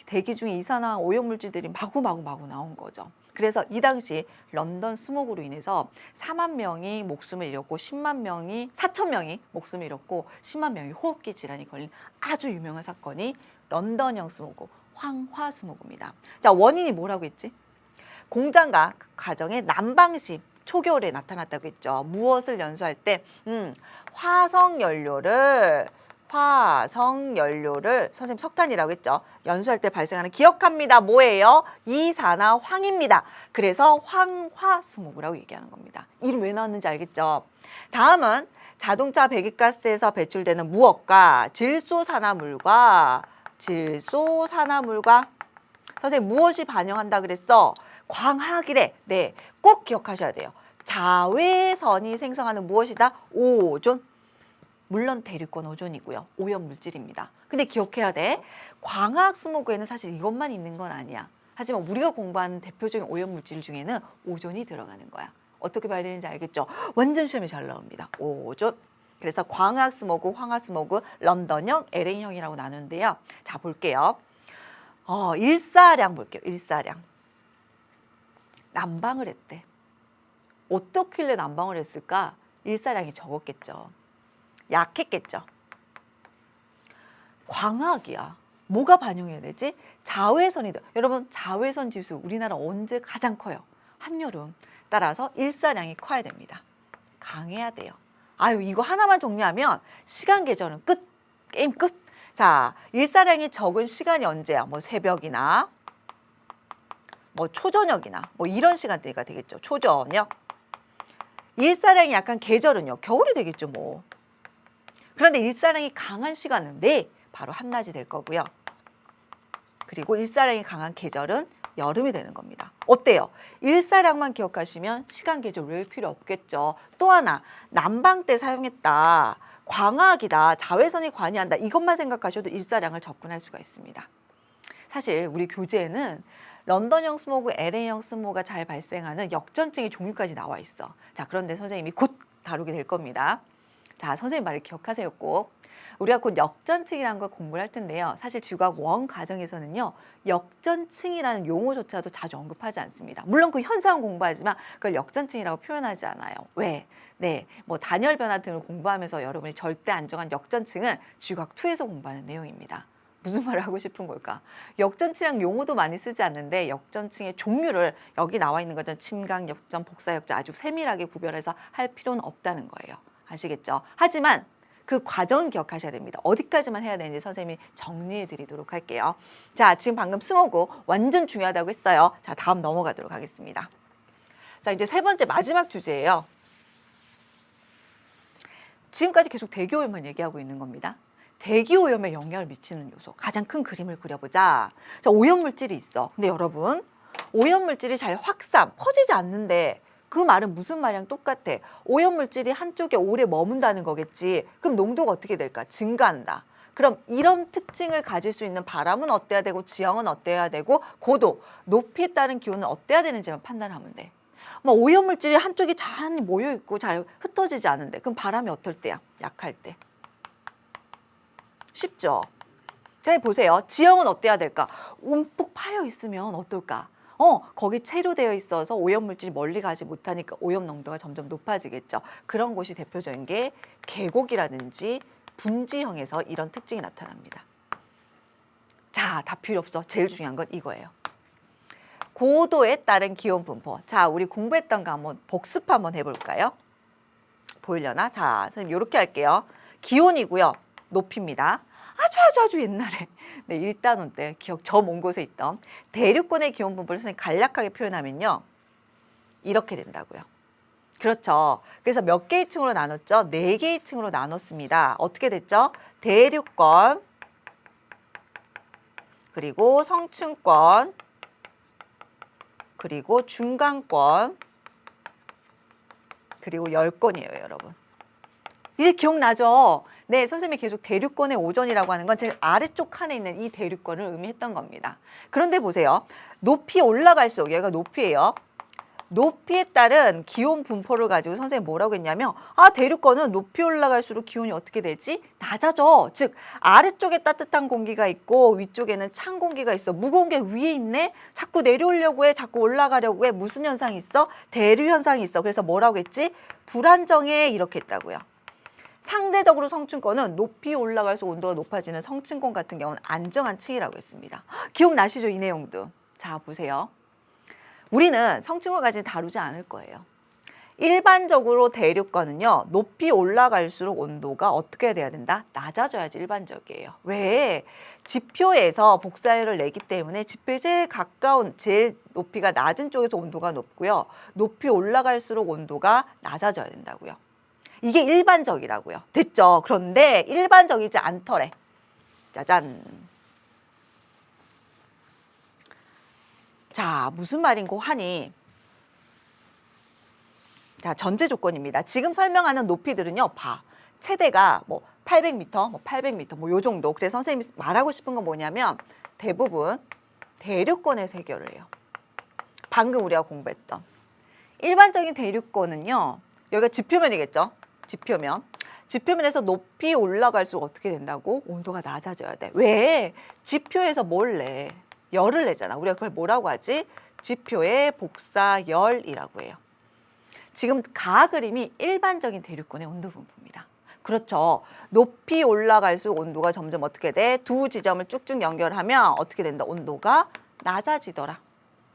대기 중에 이산화 오염물질들이 마구 나온 거죠. 그래서 이 당시 런던 스모그로 인해서 4만 명이 목숨을 잃었고 4천 명이 목숨을 잃었고 10만 명이 호흡기 질환이 걸린 아주 유명한 사건이 런던형 스모그, 황화 스모그입니다. 자, 원인이 뭐라고 했지? 공장과 가정의 난방 시 초겨울에 나타났다고 했죠. 무엇을 연소할 때? 화석연료를 선생님 석탄이라고 했죠. 연소할 때 발생하는 기억합니다. 뭐예요? 이산화황입니다. 그래서 황화 스모그라고 얘기하는 겁니다. 이름 왜 나왔는지 알겠죠? 다음은 자동차 배기가스에서 배출되는 무엇과 질소산화물과 선생님 무엇이 반영한다 그랬어? 광학이래. 네, 꼭 기억하셔야 돼요. 자외선이 생성하는 무엇이다? 오존. 물론 대륙권 오존이고요. 오염물질입니다. 근데 기억해야 돼. 광학 스모그에는 사실 이것만 있는 건 아니야. 하지만 우리가 공부하는 대표적인 오염물질 중에는 오존이 들어가는 거야. 어떻게 봐야 되는지 알겠죠? 완전 시험에 잘 나옵니다. 오존. 그래서 광학 스모그, 황화 스모그, 런던형, LA형이라고 나누는데요. 자, 볼게요. 일사량 볼게요. 일사량. 난방을 했대. 어떻길래 난방을 했을까? 일사량이 적었겠죠. 약했겠죠. 광학이야. 뭐가 반영해야 되지? 자외선이다. 여러분, 자외선 지수 우리나라 언제 가장 커요? 한여름. 따라서 일사량이 커야 됩니다. 강해야 돼요. 아유, 이거 하나만 정리하면 시간 계절은 끝. 게임 끝. 자, 일사량이 적은 시간이 언제야? 뭐 새벽이나 뭐 초저녁이나 뭐 이런 시간대가 되겠죠. 초저녁. 일사량이 약한 계절은요. 겨울이 되겠죠, 뭐. 그런데 일사량이 강한 시간은 바로 한낮이 될 거고요. 그리고 일사량이 강한 계절은 여름이 되는 겁니다. 어때요? 일사량만 기억하시면 시간 계절 외울 필요 없겠죠. 또 하나, 난방 때 사용했다. 광학이다. 자외선이 관여한다. 이것만 생각하셔도 일사량을 접근할 수가 있습니다. 사실 우리 교재에는 런던형 스모그, LA형 스모그가 잘 발생하는 역전층의 종류까지 나와 있어. 자, 그런데 선생님이 곧 다루게 될 겁니다. 자, 선생님 말을 기억하세요, 꼭. 우리가 곧 역전층이라는 걸 공부를 할 텐데요. 사실 지구과학 원 과정에서는요, 역전층이라는 용어조차도 자주 언급하지 않습니다. 물론 그 현상은 공부하지만 그걸 역전층이라고 표현하지 않아요. 왜? 네, 뭐 단열 변화 등을 공부하면서 여러분이 절대 안정한 역전층은 지구과학 2에서 공부하는 내용입니다. 무슨 말을 하고 싶은 걸까? 역전층이랑 용어도 많이 쓰지 않는데 역전층의 종류를 여기 나와 있는 것은 침강, 역전, 복사, 역전 아주 세밀하게 구별해서 할 필요는 없다는 거예요. 아시겠죠? 하지만 그 과정 기억하셔야 됩니다. 어디까지만 해야 되는지 선생님이 정리해 드리도록 할게요. 자, 지금 방금 스모그 완전 중요하다고 했어요. 자, 다음 넘어가도록 하겠습니다. 자, 이제 세 번째 마지막 주제예요. 지금까지 계속 대기오염만 얘기하고 있는 겁니다. 대기오염에 영향을 미치는 요소, 가장 큰 그림을 그려보자. 자, 오염물질이 있어. 근데 여러분, 오염물질이 잘 확산, 퍼지지 않는데 그 말은 무슨 말이랑 똑같아? 오염물질이 한쪽에 오래 머문다는 거겠지. 그럼 농도가 어떻게 될까? 증가한다. 그럼 이런 특징을 가질 수 있는 바람은 어때야 되고 지형은 어때야 되고 고도, 높이에 따른 기온은 어때야 되는지만 판단하면 돼. 뭐 오염물질이 한쪽이 잘 모여 있고 잘 흩어지지 않은데 그럼 바람이 어떨 때야? 약할 때. 쉽죠? 그래 보세요. 지형은 어때야 될까? 움푹 파여 있으면 어떨까? 거기 체류되어 있어서 오염물질이 멀리 가지 못하니까 오염 농도가 점점 높아지겠죠. 그런 곳이 대표적인 게 계곡이라든지 분지형에서 이런 특징이 나타납니다. 자, 다 필요 없어. 제일 중요한 건 이거예요. 고도에 따른 기온 분포. 자, 우리 공부했던 거 한번 복습 한번 해볼까요? 보이려나? 자, 선생님 이렇게 할게요. 기온이고요. 높이입니다. 아주 옛날에 네, 1단원 때 기억 저 먼 곳에 있던 대륙권의 기온 분포를 선생님 간략하게 표현하면요. 이렇게 된다고요. 그렇죠. 그래서 몇 개의 층으로 나눴죠? 4개의 층으로 나눴습니다. 어떻게 됐죠? 대륙권, 그리고 성층권, 그리고 중간권, 그리고 열권이에요, 여러분. 이게 기억나죠? 네, 선생님이 계속 대륙권의 오전이라고 하는 건 제일 아래쪽 칸에 있는 이 대륙권을 의미했던 겁니다. 그런데 보세요. 높이 올라갈수록, 여기가 높이예요. 높이에 따른 기온 분포를 가지고 선생님이 뭐라고 했냐면 대륙권은 높이 올라갈수록 기온이 어떻게 되지? 낮아져. 즉 아래쪽에 따뜻한 공기가 있고 위쪽에는 찬 공기가 있어. 무거운 게 위에 있네? 자꾸 내려오려고 해. 자꾸 올라가려고 해. 무슨 현상이 있어? 대류 현상이 있어. 그래서 뭐라고 했지? 불안정해. 이렇게 했다고요. 상대적으로 성층권은 높이 올라갈수록 온도가 높아지는 성층권 같은 경우는 안정한 층이라고 했습니다. 기억나시죠? 이 내용도. 자, 보세요. 우리는 성층권까지는 다루지 않을 거예요. 일반적으로 대륙권은요. 높이 올라갈수록 온도가 어떻게 돼야 된다? 낮아져야지 일반적이에요. 왜? 지표에서 복사율을 내기 때문에 지표에 제일 가까운 제일 높이가 낮은 쪽에서 온도가 높고요. 높이 올라갈수록 온도가 낮아져야 된다고요. 이게 일반적이라고요. 됐죠? 그런데 일반적이지 않더래. 짜잔. 자, 무슨 말인고 하니? 자, 전제 조건입니다. 지금 설명하는 높이들은요, 최대가 뭐 800m, 뭐 800m, 뭐 요 정도. 그래서 선생님이 말하고 싶은 건 뭐냐면 대부분 대륙권에서 해결을 해요. 방금 우리가 공부했던. 일반적인 대륙권은요, 여기가 지표면이겠죠? 지표면. 지표면에서 높이 올라갈수록 어떻게 된다고? 온도가 낮아져야 돼. 왜? 지표에서 뭘 내? 열을 내잖아. 우리가 그걸 뭐라고 하지? 지표의 복사열이라고 해요. 지금 가 그림이 일반적인 대륙권의 온도 분포입니다. 그렇죠. 높이 올라갈수록 온도가 점점 어떻게 돼? 두 지점을 쭉쭉 연결하면 어떻게 된다? 온도가 낮아지더라.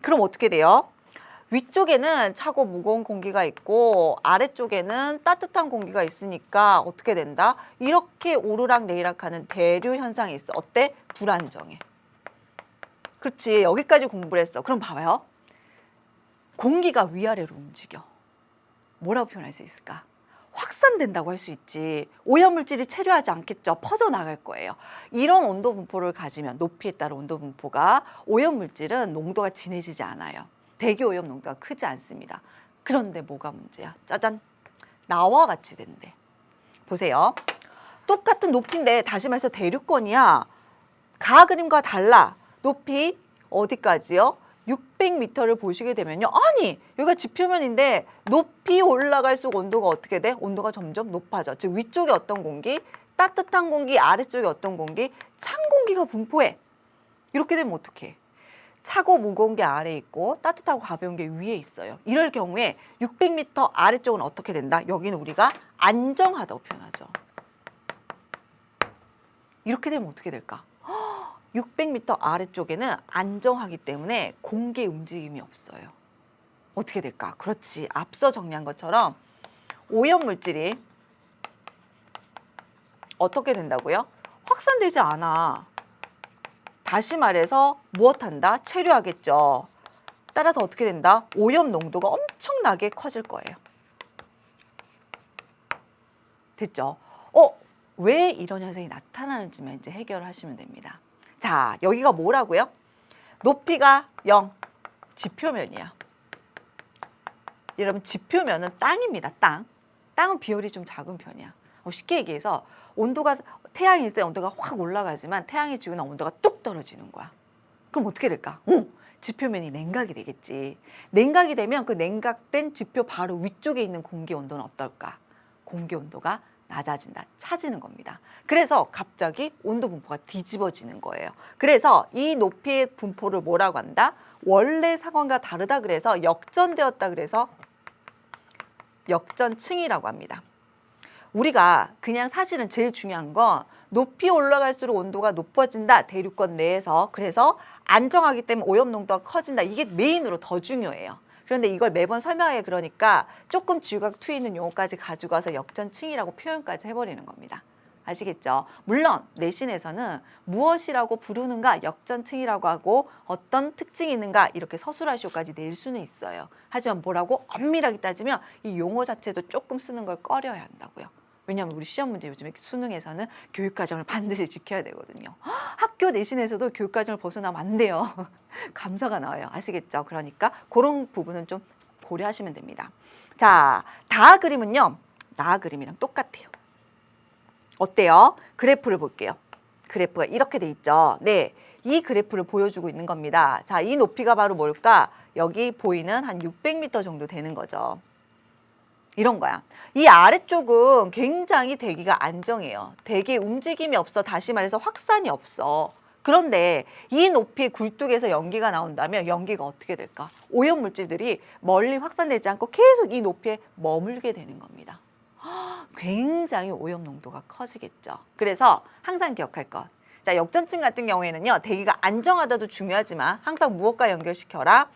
그럼 어떻게 돼요? 위쪽에는 차고 무거운 공기가 있고 아래쪽에는 따뜻한 공기가 있으니까 어떻게 된다? 이렇게 오르락 내리락 하는 대류 현상이 있어. 어때? 불안정해. 그렇지. 여기까지 공부를 했어. 그럼 봐봐요. 공기가 위아래로 움직여. 뭐라고 표현할 수 있을까? 확산된다고 할 수 있지. 오염물질이 체류하지 않겠죠. 퍼져나갈 거예요. 이런 온도 분포를 가지면 높이에 따른 온도 분포가 오염물질은 농도가 진해지지 않아요. 대기오염 농도가 크지 않습니다. 그런데 뭐가 문제야? 짜잔. 나와 같이 된대. 보세요. 똑같은 높이인데 다시 말해서 대륙권이야. 가 그림과 달라. 높이 어디까지요? 600m를 보시게 되면요. 아니, 여기가 지표면인데 높이 올라갈수록 온도가 어떻게 돼? 온도가 점점 높아져. 즉 위쪽에 어떤 공기? 따뜻한 공기, 아래쪽에 어떤 공기? 찬 공기가 분포해. 이렇게 되면 어떡해? 차고 무거운 게 아래에 있고 따뜻하고 가벼운 게 위에 있어요. 이럴 경우에 600m 아래쪽은 어떻게 된다? 여기는 우리가 안정하다고 표현하죠. 이렇게 되면 어떻게 될까? 600m 아래쪽에는 안정하기 때문에 공기의 움직임이 없어요. 어떻게 될까? 그렇지. 앞서 정리한 것처럼 오염물질이 어떻게 된다고요? 확산되지 않아. 다시 말해서 무엇한다? 체류하겠죠. 따라서 어떻게 된다? 오염 농도가 엄청나게 커질 거예요. 됐죠? 왜 이런 현상이 나타나는지만 이제 해결을 하시면 됩니다. 자, 여기가 뭐라고요? 높이가 0, 지표면이야. 여러분, 지표면은 땅입니다. 땅은 비율이 좀 작은 편이야. 쉽게 얘기해서 온도가 태양이 있을 때 온도가 확 올라가지만 태양이 지고 나 온도가 뚝 떨어지는 거야. 그럼 어떻게 될까? 지표면이 냉각이 되겠지. 냉각이 되면 그 냉각된 지표 바로 위쪽에 있는 공기 온도는 어떨까? 공기 온도가 낮아진다, 차지는 겁니다. 그래서 갑자기 온도 분포가 뒤집어지는 거예요. 그래서 이 높이의 분포를 뭐라고 한다? 원래 상황과 다르다 그래서 역전되었다 그래서 역전층이라고 합니다. 우리가 그냥 사실은 제일 중요한 건 높이 올라갈수록 온도가 높아진다, 대륙권 내에서. 그래서 안정하기 때문에 오염 농도가 커진다. 이게 메인으로 더 중요해요. 그런데 이걸 매번 설명하게 그러니까 조금 지우각 투에 있는 용어까지 가지고 와서 역전층이라고 표현까지 해버리는 겁니다. 아시겠죠? 물론 내신에서는 무엇이라고 부르는가, 역전층이라고 하고 어떤 특징이 있는가 이렇게 서술하시오까지 낼 수는 있어요. 하지만 뭐라고 엄밀하게 따지면 이 용어 자체도 조금 쓰는 걸 꺼려야 한다고요. 왜냐하면 우리 시험 문제 요즘에 수능에서는 교육과정을 반드시 지켜야 되거든요. 학교 내신에서도 교육과정을 벗어나면 안 돼요. 감사가 나와요. 아시겠죠? 그러니까 그런 부분은 좀 고려하시면 됩니다. 자, 다하 그림은요. 나하 그림이랑 똑같아요. 어때요? 그래프를 볼게요. 그래프가 이렇게 돼 있죠. 네, 이 그래프를 보여주고 있는 겁니다. 자, 이 높이가 바로 뭘까? 여기 보이는 한 600m 정도 되는 거죠. 이런 거야. 이 아래쪽은 굉장히 대기가 안정해요. 대기에 움직임이 없어. 다시 말해서 확산이 없어. 그런데 이 높이의 굴뚝에서 연기가 나온다면 연기가 어떻게 될까? 오염물질들이 멀리 확산되지 않고 계속 이 높이에 머물게 되는 겁니다. 굉장히 오염 농도가 커지겠죠. 그래서 항상 기억할 것. 자, 역전층 같은 경우에는요. 대기가 안정하다도 중요하지만 항상 무엇과 연결시켜라?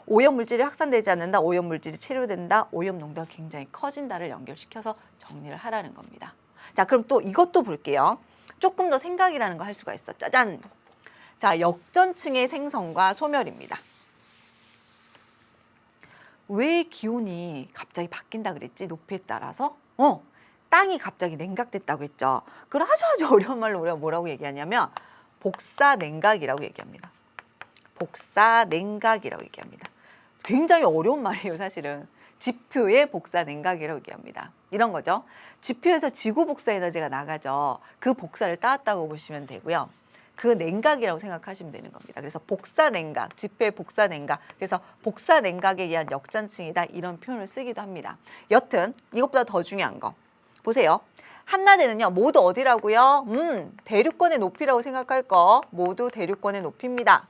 오염물질이 확산되지 않는다. 오염물질이 체류된다. 오염 농도가 굉장히 커진다를 연결시켜서 정리를 하라는 겁니다. 자, 그럼 또 이것도 볼게요. 조금 더 생각이라는 거 할 수가 있어. 짜잔! 자, 역전층의 생성과 소멸입니다. 왜 기온이 갑자기 바뀐다 그랬지? 높이에 따라서? 땅이 갑자기 냉각됐다고 했죠. 그걸 아주 어려운 말로 우리가 뭐라고 얘기하냐면 복사냉각이라고 얘기합니다. 복사냉각이라고 얘기합니다. 굉장히 어려운 말이에요, 사실은. 지표의 복사냉각이라고 얘기합니다. 이런 거죠. 지표에서 지구 복사 에너지가 나가죠. 그 복사를 따왔다고 보시면 되고요. 그 냉각이라고 생각하시면 되는 겁니다. 그래서 복사냉각, 지표의 복사냉각. 그래서 복사냉각에 의한 역전층이다. 이런 표현을 쓰기도 합니다. 여튼 이것보다 더 중요한 거. 보세요. 한낮에는요. 모두 어디라고요? 대륙권의 높이라고 생각할 거. 모두 대륙권의 높이입니다.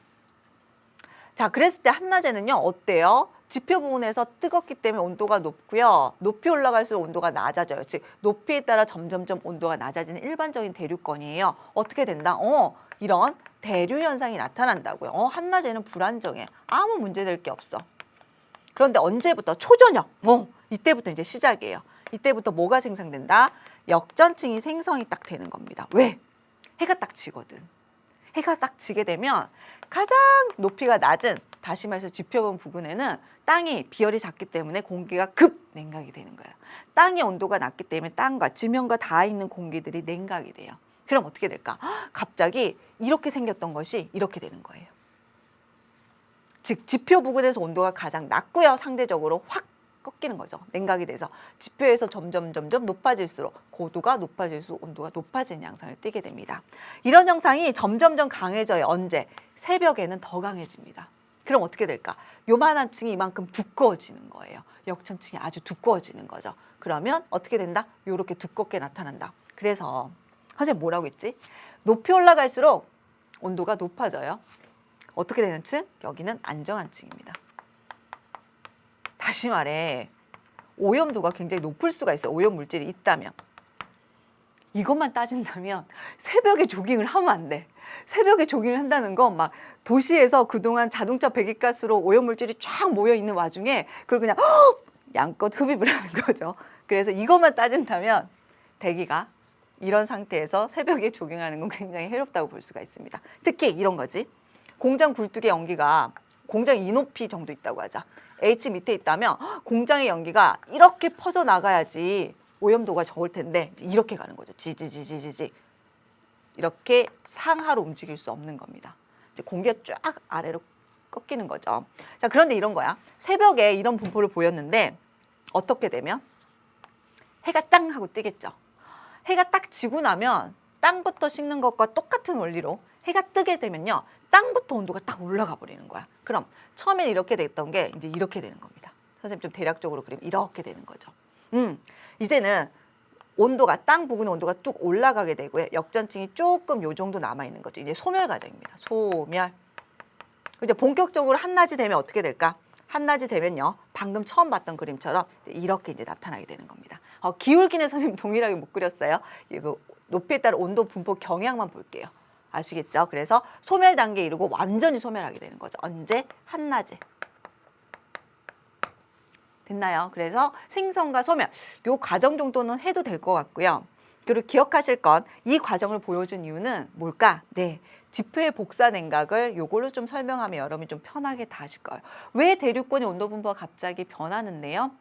자, 그랬을 때 한낮에는요. 어때요? 지표 부분에서 뜨겁기 때문에 온도가 높고요. 높이 올라갈수록 온도가 낮아져요. 즉 높이에 따라 점점점 온도가 낮아지는 일반적인 대륙권이에요. 어떻게 된다? 이런 대류 현상이 나타난다고요. 한낮에는 불안정해. 아무 문제될 게 없어. 그런데 언제부터? 초저녁. 이때부터 이제 시작이에요. 이때부터 뭐가 생성된다? 역전층이 생성이 딱 되는 겁니다. 왜? 해가 딱 지거든. 해가 딱 지게 되면 가장 높이가 낮은, 다시 말해서 지표본 부근에는 땅이 비열이 작기 때문에 공기가 급 냉각이 되는 거예요. 땅의 온도가 낮기 때문에 땅과 지면과 닿아 있는 공기들이 냉각이 돼요. 그럼 어떻게 될까? 갑자기 이렇게 생겼던 것이 이렇게 되는 거예요. 즉 지표 부근에서 온도가 가장 낮고요. 상대적으로 확 꺾이는 거죠. 냉각이 돼서 지표에서 점점 높아질수록 고도가 높아질수록 온도가 높아지는 양상을 띠게 됩니다. 이런 현상이 점점점 강해져요. 언제? 새벽에는 더 강해집니다. 그럼 어떻게 될까? 요만한 층이 이만큼 두꺼워지는 거예요. 역전층이 아주 두꺼워지는 거죠. 그러면 어떻게 된다? 요렇게 두껍게 나타난다. 그래서 선생님 뭐라고 했지? 높이 올라갈수록 온도가 높아져요. 어떻게 되는 층? 여기는 안정한 층입니다. 다시 말해 오염도가 굉장히 높을 수가 있어요. 오염 물질이 있다면. 이것만 따진다면 새벽에 조깅을 하면 안 돼. 새벽에 조깅을 한다는 건 막 도시에서 그동안 자동차 배기가스로 오염 물질이 쫙 모여 있는 와중에 그걸 그냥 양껏 흡입을 하는 거죠. 그래서 이것만 따진다면 대기가 이런 상태에서 새벽에 조깅하는 건 굉장히 해롭다고 볼 수가 있습니다. 특히 이런 거지. 공장 굴뚝의 연기가 공장 이 높이 정도 있다고 하자. H 밑에 있다면 공장의 연기가 이렇게 퍼져 나가야지 오염도가 적을 텐데 이렇게 가는 거죠. 지지지지지지. 이렇게 상하로 움직일 수 없는 겁니다. 이제 공기가 쫙 아래로 꺾이는 거죠. 자, 그런데 이런 거야. 새벽에 이런 분포를 보였는데 어떻게 되면 해가 짱 하고 뜨겠죠. 해가 딱 지고 나면 땅부터 식는 것과 똑같은 원리로 해가 뜨게 되면요. 땅부터 온도가 딱 올라가 버리는 거야. 그럼 처음엔 이렇게 됐던 게 이제 이렇게 되는 겁니다. 선생님 좀 대략적으로 그리면 이렇게 되는 거죠. 이제는 온도가 땅 부근의 온도가 뚝 올라가게 되고요. 역전층이 조금 요 정도 남아 있는 거죠. 이제 소멸 과정입니다. 소멸. 이제 본격적으로 한낮이 되면 어떻게 될까? 한낮이 되면요. 방금 처음 봤던 그림처럼 이렇게 이제 나타나게 되는 겁니다. 기울기는 선생님 동일하게 못 그렸어요. 이거 높이에 따른 온도 분포 경향만 볼게요. 아시겠죠? 그래서 소멸 단계에 이르고 완전히 소멸하게 되는 거죠. 언제? 한낮에. 됐나요? 그래서 생성과 소멸, 요 과정 정도는 해도 될 것 같고요. 그리고 기억하실 건 이 과정을 보여준 이유는 뭘까? 네, 지표의 복사 냉각을 요걸로 좀 설명하면 여러분이 좀 편하게 다 아실 거예요. 왜 대륙권의 온도 분포가 갑자기 변하는데요?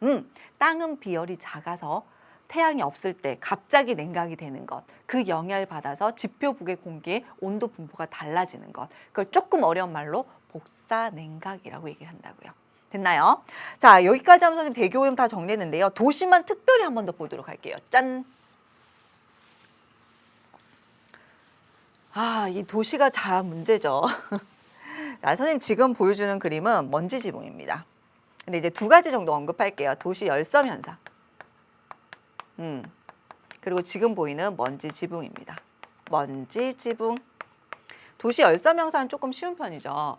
땅은 비열이 작아서 태양이 없을 때 갑자기 냉각이 되는 것, 그 영향을 받아서 지표 북의 공기의 온도 분포가 달라지는 것, 그걸 조금 어려운 말로 복사 냉각이라고 얘기를 한다고요. 됐나요? 자, 여기까지 하면 선생님 대기 오염 다 정리했는데요. 도시만 특별히 한 번 더 보도록 할게요. 짠! 이 도시가 자 문제죠. 자, 선생님 지금 보여주는 그림은 먼지 지붕입니다. 근데 이제 두 가지 정도 언급할게요. 도시 열섬 현상. 그리고 지금 보이는 먼지 지붕입니다. 먼지 지붕. 도시 열섬 현상은 조금 쉬운 편이죠.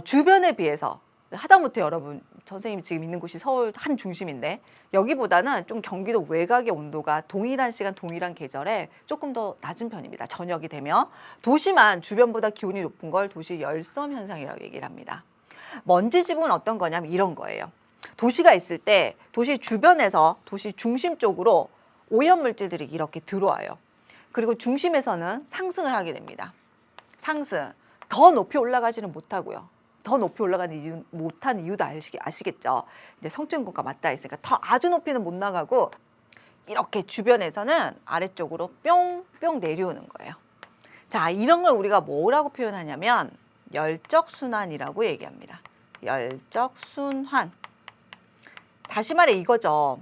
주변에 비해서 하다못해 여러분 선생님 지금 있는 곳이 서울 한 중심인데 여기보다는 좀 경기도 외곽의 온도가 동일한 시간 동일한 계절에 조금 더 낮은 편입니다. 저녁이 되면 도시만 주변보다 기온이 높은 걸 도시 열섬 현상이라고 얘기를 합니다. 먼지 지붕은 어떤 거냐면 이런 거예요. 도시가 있을 때 도시 주변에서 도시 중심 쪽으로 오염 물질들이 이렇게 들어와요. 그리고 중심에서는 상승을 하게 됩니다. 상승. 더 높이 올라가지는 못하고요. 더 높이 올라가는 못하는 이유도 아시겠죠? 이제 성층권과 맞닿아 있으니까 더 아주 높이는 못 나가고 이렇게 주변에서는 아래쪽으로 뿅뿅 내려오는 거예요. 자, 이런 걸 우리가 뭐라고 표현하냐면 열적순환이라고 얘기합니다. 열적순환. 다시 말해 이거죠.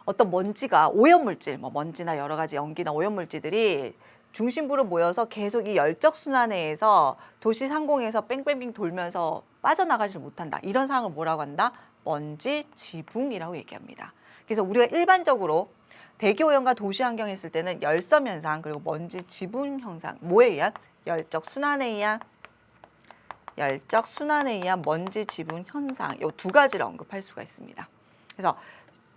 어떤 먼지가 오염물질, 먼지나 여러 가지 연기나 오염물질들이 중심부로 모여서 계속 이 열적순환에 의해서 도시 상공에서 뺑뺑뺑 돌면서 빠져나가지 못한다. 이런 상황을 뭐라고 한다? 먼지 지붕이라고 얘기합니다. 그래서 우리가 일반적으로 대기오염과 도시환경에 있을 때는 열섬 현상 그리고 먼지 지붕 현상 뭐에 의한? 열적순환에 의한 먼지 지붕 현상 이 두 가지를 언급할 수가 있습니다. 그래서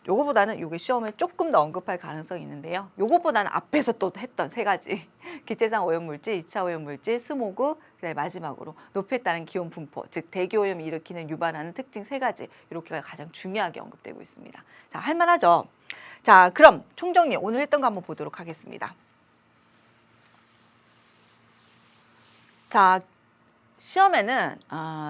요거보다는 요게 시험에 조금 더 언급할 가능성이 있는데요. 요거보다는 앞에서 또 했던 세 가지 기체상 오염물질, 2차 오염물질, 스모그, 그다음에 마지막으로 높이에 따른 기온 분포, 즉 대기오염이 일으키는 유발하는 특징 세 가지 이렇게가 가장 중요하게 언급되고 있습니다. 자, 할만하죠? 자, 그럼 총정리 오늘 했던 거 한번 보도록 하겠습니다. 자, 시험에는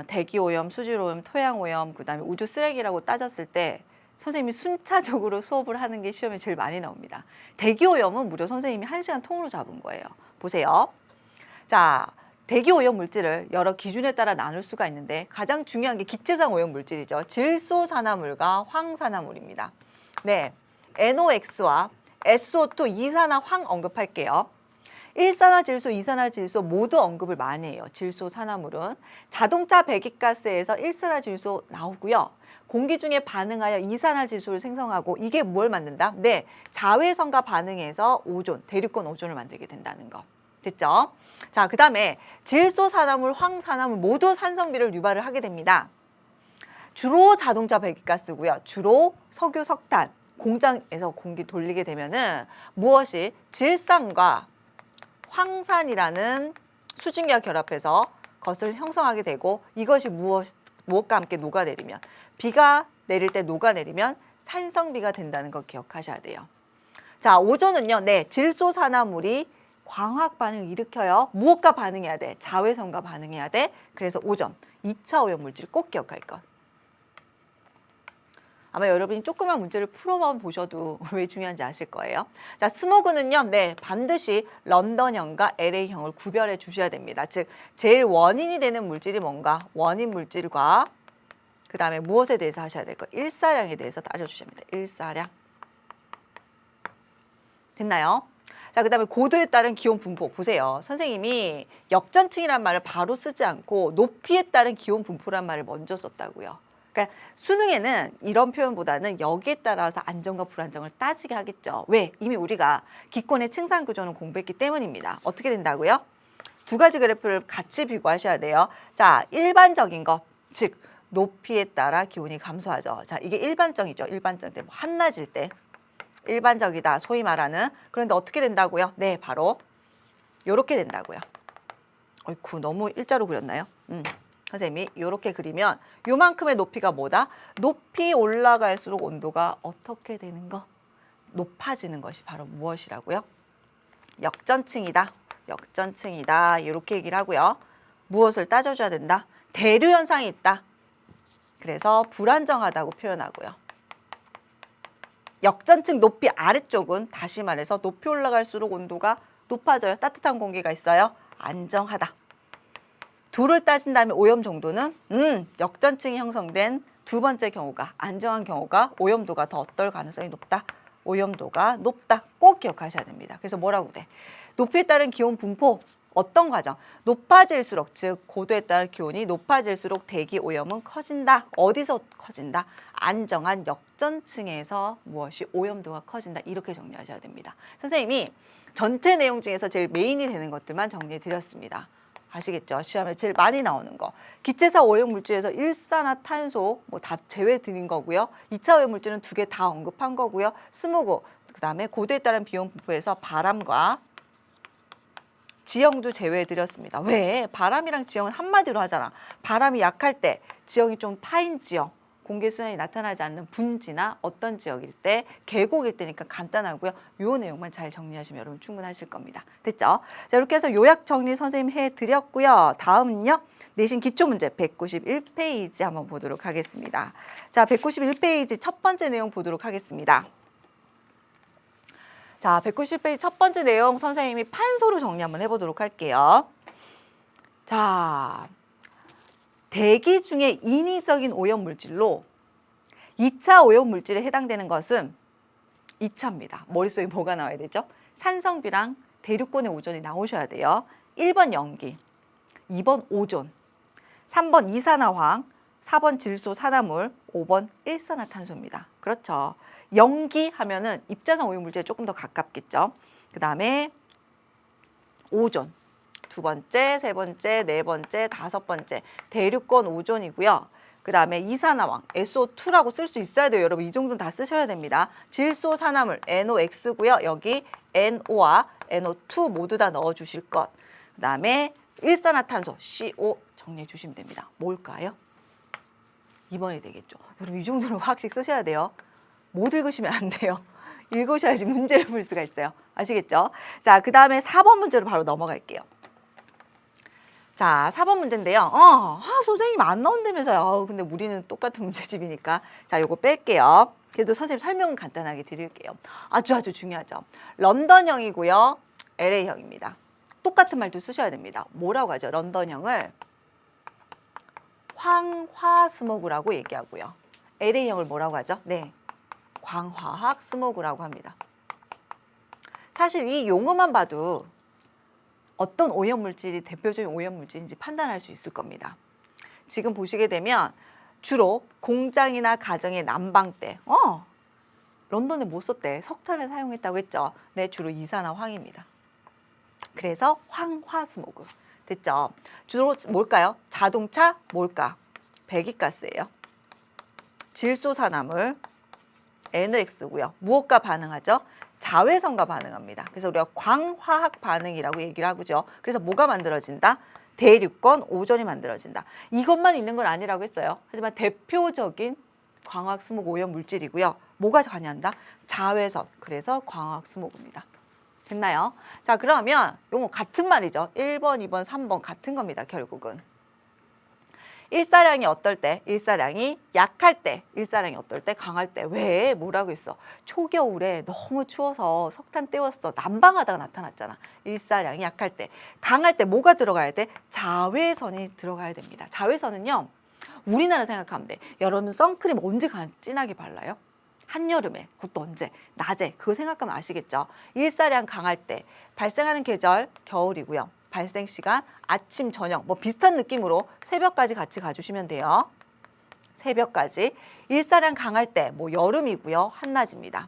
대기오염, 수질오염, 토양오염, 그다음에 우주 쓰레기라고 따졌을 때 선생님이 순차적으로 수업을 하는 게 시험에 제일 많이 나옵니다. 대기오염은 무려 선생님이 1시간 통으로 잡은 거예요. 보세요. 자, 대기오염 물질을 여러 기준에 따라 나눌 수가 있는데 가장 중요한 게 기체상 오염 물질이죠. 질소산화물과 황산화물입니다. 네, NOx와 SO2, 이산화황 언급할게요. 일산화질소, 이산화질소 모두 언급을 많이 해요. 질소산화물은 자동차 배기가스에서 일산화질소 나오고요. 공기 중에 반응하여 이산화질소를 생성하고 이게 뭘 만든다? 네, 자외선과 반응해서 오존, 대륙권 오존을 만들게 된다는 거. 됐죠? 자, 그 다음에 질소산화물, 황산화물 모두 산성비를 유발을 하게 됩니다. 주로 자동차 배기가스고요. 주로 석유, 석탄, 공장에서 공기 돌리게 되면은 무엇이 질산과 황산이라는 수증기와 결합해서 것을 형성하게 되고 이것이 무엇과 함께 녹아내리면 비가 내릴 때 녹아내리면 산성비가 된다는 거 기억하셔야 돼요. 자, 오존은요. 네, 질소산화물이 광학 반응을 일으켜요. 무엇과 반응해야 돼? 자외선과 반응해야 돼. 그래서 오존, 2차 오염물질 꼭 기억할 것. 아마 여러분이 조그만 문제를 풀어만 보셔도 왜 중요한지 아실 거예요. 자, 스모그는요, 네, 반드시 런던형과 LA형을 구별해 주셔야 됩니다. 즉, 제일 원인이 되는 물질이 뭔가, 원인 물질과 그 다음에 무엇에 대해서 하셔야 될 거, 일사량에 대해서 따져주셔야 합니다. 일사량. 됐나요? 자, 그 다음에 고도에 따른 기온 분포 보세요. 선생님이 역전층이란 말을 바로 쓰지 않고 높이에 따른 기온 분포란 말을 먼저 썼다고요. 그러니까 수능에는 이런 표현보다는 여기에 따라서 안정과 불안정을 따지게 하겠죠. 왜? 이미 우리가 기권의 층산 구조는 공부했기 때문입니다. 어떻게 된다고요? 두 가지 그래프를 같이 비교하셔야 돼요. 자, 일반적인 것, 즉 높이에 따라 기온이 감소하죠. 자, 이게 일반적이죠. 일반적 때, 뭐 한낮일 때. 일반적이다, 소위 말하는. 그런데 어떻게 된다고요? 네, 바로 요렇게 된다고요. 어이쿠, 너무 일자로 그렸나요? 선생님이 요렇게 그리면 요만큼의 높이가 뭐다? 높이 올라갈수록 온도가 어떻게 되는 거? 높아지는 것이 바로 무엇이라고요? 역전층이다. 역전층이다. 이렇게 얘기를 하고요. 무엇을 따져줘야 된다? 대류 현상이 있다. 그래서 불안정하다고 표현하고요. 역전층 높이 아래쪽은 다시 말해서 높이 올라갈수록 온도가 높아져요. 따뜻한 공기가 있어요. 안정하다. 둘을 따진 다음에 오염 정도는 역전층이 형성된 두 번째 경우가 안정한 경우가 오염도가 더 어떨 가능성이 높다. 오염도가 높다. 꼭 기억하셔야 됩니다. 그래서 뭐라고 그래? 높이에 따른 기온 분포 어떤 과정? 높아질수록 즉 고도에 따른 기온이 높아질수록 대기 오염은 커진다. 어디서 커진다? 안정한 역전층에서 무엇이 오염도가 커진다. 이렇게 정리하셔야 됩니다. 선생님이 전체 내용 중에서 제일 메인이 되는 것들만 정리해 드렸습니다. 아시겠죠? 시험에 제일 많이 나오는 거. 기체사 오염물질에서 일산화탄소 뭐 다 제외 드린 거고요. 2차 오염물질은 두 개 다 언급한 거고요. 스모그, 그다음에 고도에 따른 비용 분포에서 바람과 지형도 제외해 드렸습니다. 왜? 바람이랑 지형은 한마디로 하잖아. 바람이 약할 때 지형이 좀 파인 지형, 공기 순환이 나타나지 않는 분지나 어떤 지역일 때, 계곡일 때니까 간단하고요. 요 내용만 잘 정리하시면 여러분 충분하실 겁니다. 됐죠? 자, 이렇게 해서 요약 정리 선생님 해드렸고요. 다음은요. 내신 기초문제 191페이지 한번 보도록 하겠습니다. 자, 191페이지 첫 번째 내용 보도록 하겠습니다. 자, 190페이지 첫 번째 내용 선생님이 판소로 정리 한번 해보도록 할게요. 자, 대기 중에 인위적인 오염물질로 2차 오염물질에 해당되는 것은 2차입니다. 머릿속에 뭐가 나와야 되죠? 산성비랑 대륙권의 오존이 나오셔야 돼요. 1번 염기, 2번 오존, 3번 이산화황, 4번 질소산화물, 5번 일산화탄소입니다. 그렇죠. 염기 하면은 입자산 오염물질에 조금 더 가깝겠죠. 그 다음에 오존, 두 번째, 세 번째, 네 번째, 다섯 번째 대륙권 오존이고요. 그 다음에 이산화황, SO2라고 쓸 수 있어야 돼요. 여러분 이 정도는 다 쓰셔야 됩니다. 질소산화물, NOX고요. 여기 NO와 NO2 모두 다 넣어주실 것. 그 다음에 일산화탄소, CO 정리해 주시면 됩니다. 뭘까요? 2번이 되겠죠. 여러분 이 정도는 화학식 쓰셔야 돼요. 못 읽으시면 안 돼요. 읽으셔야지 문제를 풀 수가 있어요. 아시겠죠? 자, 그 다음에 4번 문제로 바로 넘어갈게요. 자, 4번 문제인데요. 선생님 안 나온다면서요. 근데 우리는 똑같은 문제집이니까. 자, 요거 뺄게요. 그래도 선생님 설명은 간단하게 드릴게요. 아주 중요하죠. 런던형이고요. LA형입니다. 똑같은 말도 쓰셔야 됩니다. 뭐라고 하죠? 런던형을 황화 스모그라고 얘기하고요. LA형을 뭐라고 하죠? 네, 광화학 스모그라고 합니다. 사실 이 용어만 봐도 어떤 오염물질이 대표적인 오염물질인지 판단할 수 있을 겁니다. 지금 보시게 되면 주로 공장이나 가정의 난방 때 런던에 뭐 썼대? 석탄을 사용했다고 했죠. 네, 주로 이산화황입니다. 그래서 황화 스모그. 됐죠? 주로 뭘까요? 자동차 뭘까? 배기가스예요. 질소산화물, NOX고요. 무엇과 반응하죠? 자외선과 반응합니다. 그래서 우리가 광화학 반응이라고 얘기를 하고죠. 그래서 뭐가 만들어진다? 대륙권 오존이 만들어진다. 이것만 있는 건 아니라고 했어요. 하지만 대표적인 광학 스모그 오염 물질이고요. 뭐가 관여한다? 자외선. 그래서 광학스모그입니다. 됐나요? 자, 그러면 요거 같은 말이죠. 1번, 2번, 3번 같은 겁니다. 결국은. 일사량이 어떨 때? 일사량이 약할 때. 일사량이 어떨 때? 강할 때. 왜? 뭐라고 했어? 초겨울에 너무 추워서 석탄 때웠어. 난방하다가 나타났잖아. 일사량이 약할 때. 강할 때 뭐가 들어가야 돼? 자외선이 들어가야 됩니다. 자외선은요. 우리나라 생각하면 돼. 여러분 선크림 언제 진하게 발라요? 한여름에. 그것도 언제? 낮에. 그거 생각하면 아시겠죠? 일사량 강할 때. 발생하는 계절 겨울이고요. 발생 시간 아침, 저녁 뭐 비슷한 느낌으로 새벽까지 같이 가주시면 돼요. 새벽까지. 일사량 강할 때 뭐 여름이고요. 한낮입니다.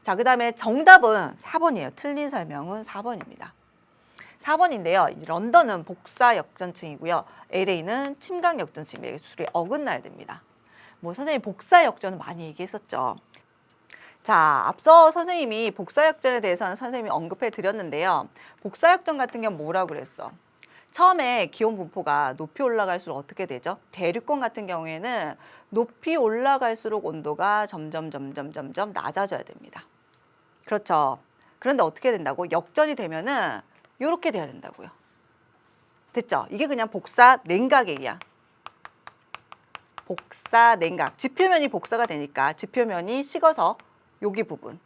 자, 그 다음에 정답은 4번이에요. 틀린 설명은 4번입니다. 4번인데요. 런던은 복사 역전층이고요. LA는 침강 역전층이에요. 둘이 어긋나야 됩니다. 뭐 선생님 복사 역전은 많이 얘기했었죠. 자, 앞서 선생님이 복사역전에 대해서는 선생님이 언급해 드렸는데요. 복사역전 같은 경우는 뭐라고 그랬어? 처음에 기온 분포가 높이 올라갈수록 어떻게 되죠? 대륙권 같은 경우에는 높이 올라갈수록 온도가 점점 낮아져야 됩니다. 그렇죠. 그런데 어떻게 된다고? 역전이 되면은 이렇게 돼야 된다고요. 됐죠? 이게 그냥 복사 냉각이야. 복사 냉각. 지표면이 복사가 되니까 지표면이 식어서 여기 부분,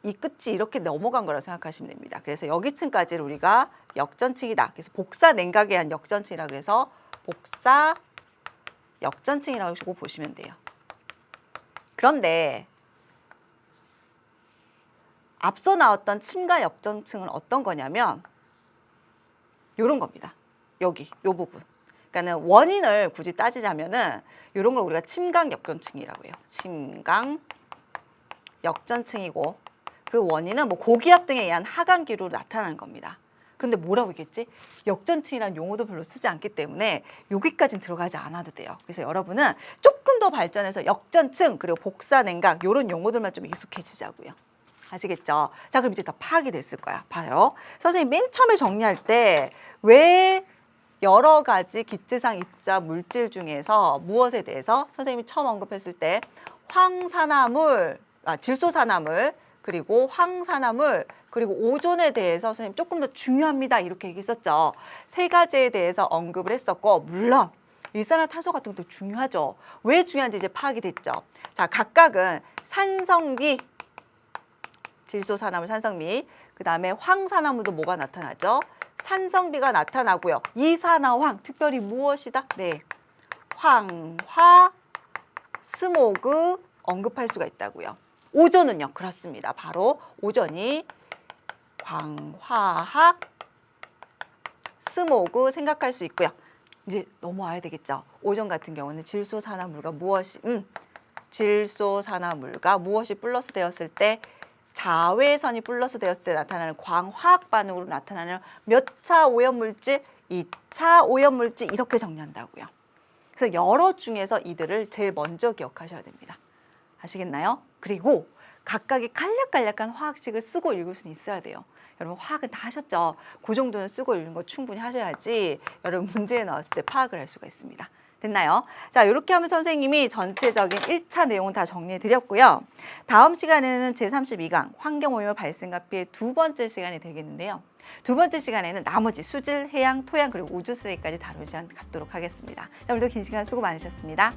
이 끝이 이렇게 넘어간 거라고 생각하시면 됩니다. 그래서 여기층까지를 우리가 역전층이다. 그래서 복사 냉각에 의한 역전층이라 그래서 복사 역전층이라고 보시면 돼요. 그런데 앞서 나왔던 침가 역전층은 어떤 거냐면 이런 겁니다. 여기, 요 부분. 그러니까는 원인을 굳이 따지자면은 이런 걸 우리가 침강 역전층이라고 해요. 침강 역전층이고 그 원인은 뭐 고기압 등에 의한 하강기로 나타나는 겁니다. 그런데 뭐라고 했겠지? 역전층이라는 용어도 별로 쓰지 않기 때문에 여기까지는 들어가지 않아도 돼요. 그래서 여러분은 조금 더 발전해서 역전층 그리고 복사 냉각 이런 용어들만 좀 익숙해지자고요. 아시겠죠? 자, 그럼 이제 다 파악이 됐을 거야. 봐요. 선생님 맨 처음에 정리할 때 왜 여러 가지 기체상 입자 물질 중에서 무엇에 대해서 선생님이 처음 언급했을 때 황산화물 질소산화물, 그리고 황산화물, 그리고 오존에 대해서 선생님 조금 더 중요합니다. 이렇게 얘기했었죠. 세 가지에 대해서 언급을 했었고, 물론 일산화탄소 같은 것도 중요하죠. 왜 중요한지 이제 파악이 됐죠. 자, 각각은 산성비, 질소산화물, 산성비, 그 다음에 황산화물도 뭐가 나타나죠? 산성비가 나타나고요. 이산화황, 특별히 무엇이다? 네, 황화, 스모그 언급할 수가 있다고요. 오존은요? 그렇습니다. 바로 오존이 광화학, 스모그 생각할 수 있고요. 이제 넘어와야 되겠죠. 오존 같은 경우는 질소산화물과 질소산화물과 무엇이 플러스 되었을 때 자외선이 플러스 되었을 때 나타나는 광화학 반응으로 나타나는 몇 차 오염물질? 2차 오염물질 이렇게 정리한다고요. 그래서 여러 중에서 이들을 제일 먼저 기억하셔야 됩니다. 아시겠나요? 그리고 각각의 간략간략한 화학식을 쓰고 읽을 수는 있어야 돼요. 여러분 화학은 다 하셨죠? 그 정도는 쓰고 읽는 거 충분히 하셔야지 여러분 문제에 나왔을 때 파악을 할 수가 있습니다. 됐나요? 자, 이렇게 하면 선생님이 전체적인 1차 내용은 다 정리해 드렸고요. 다음 시간에는 제32강 환경오염 발생과 피해 두 번째 시간이 되겠는데요. 두 번째 시간에는 나머지 수질, 해양, 토양 그리고 우주 쓰레기까지 다루지 않도록 하겠습니다. 자, 오늘도 긴 시간 수고 많으셨습니다.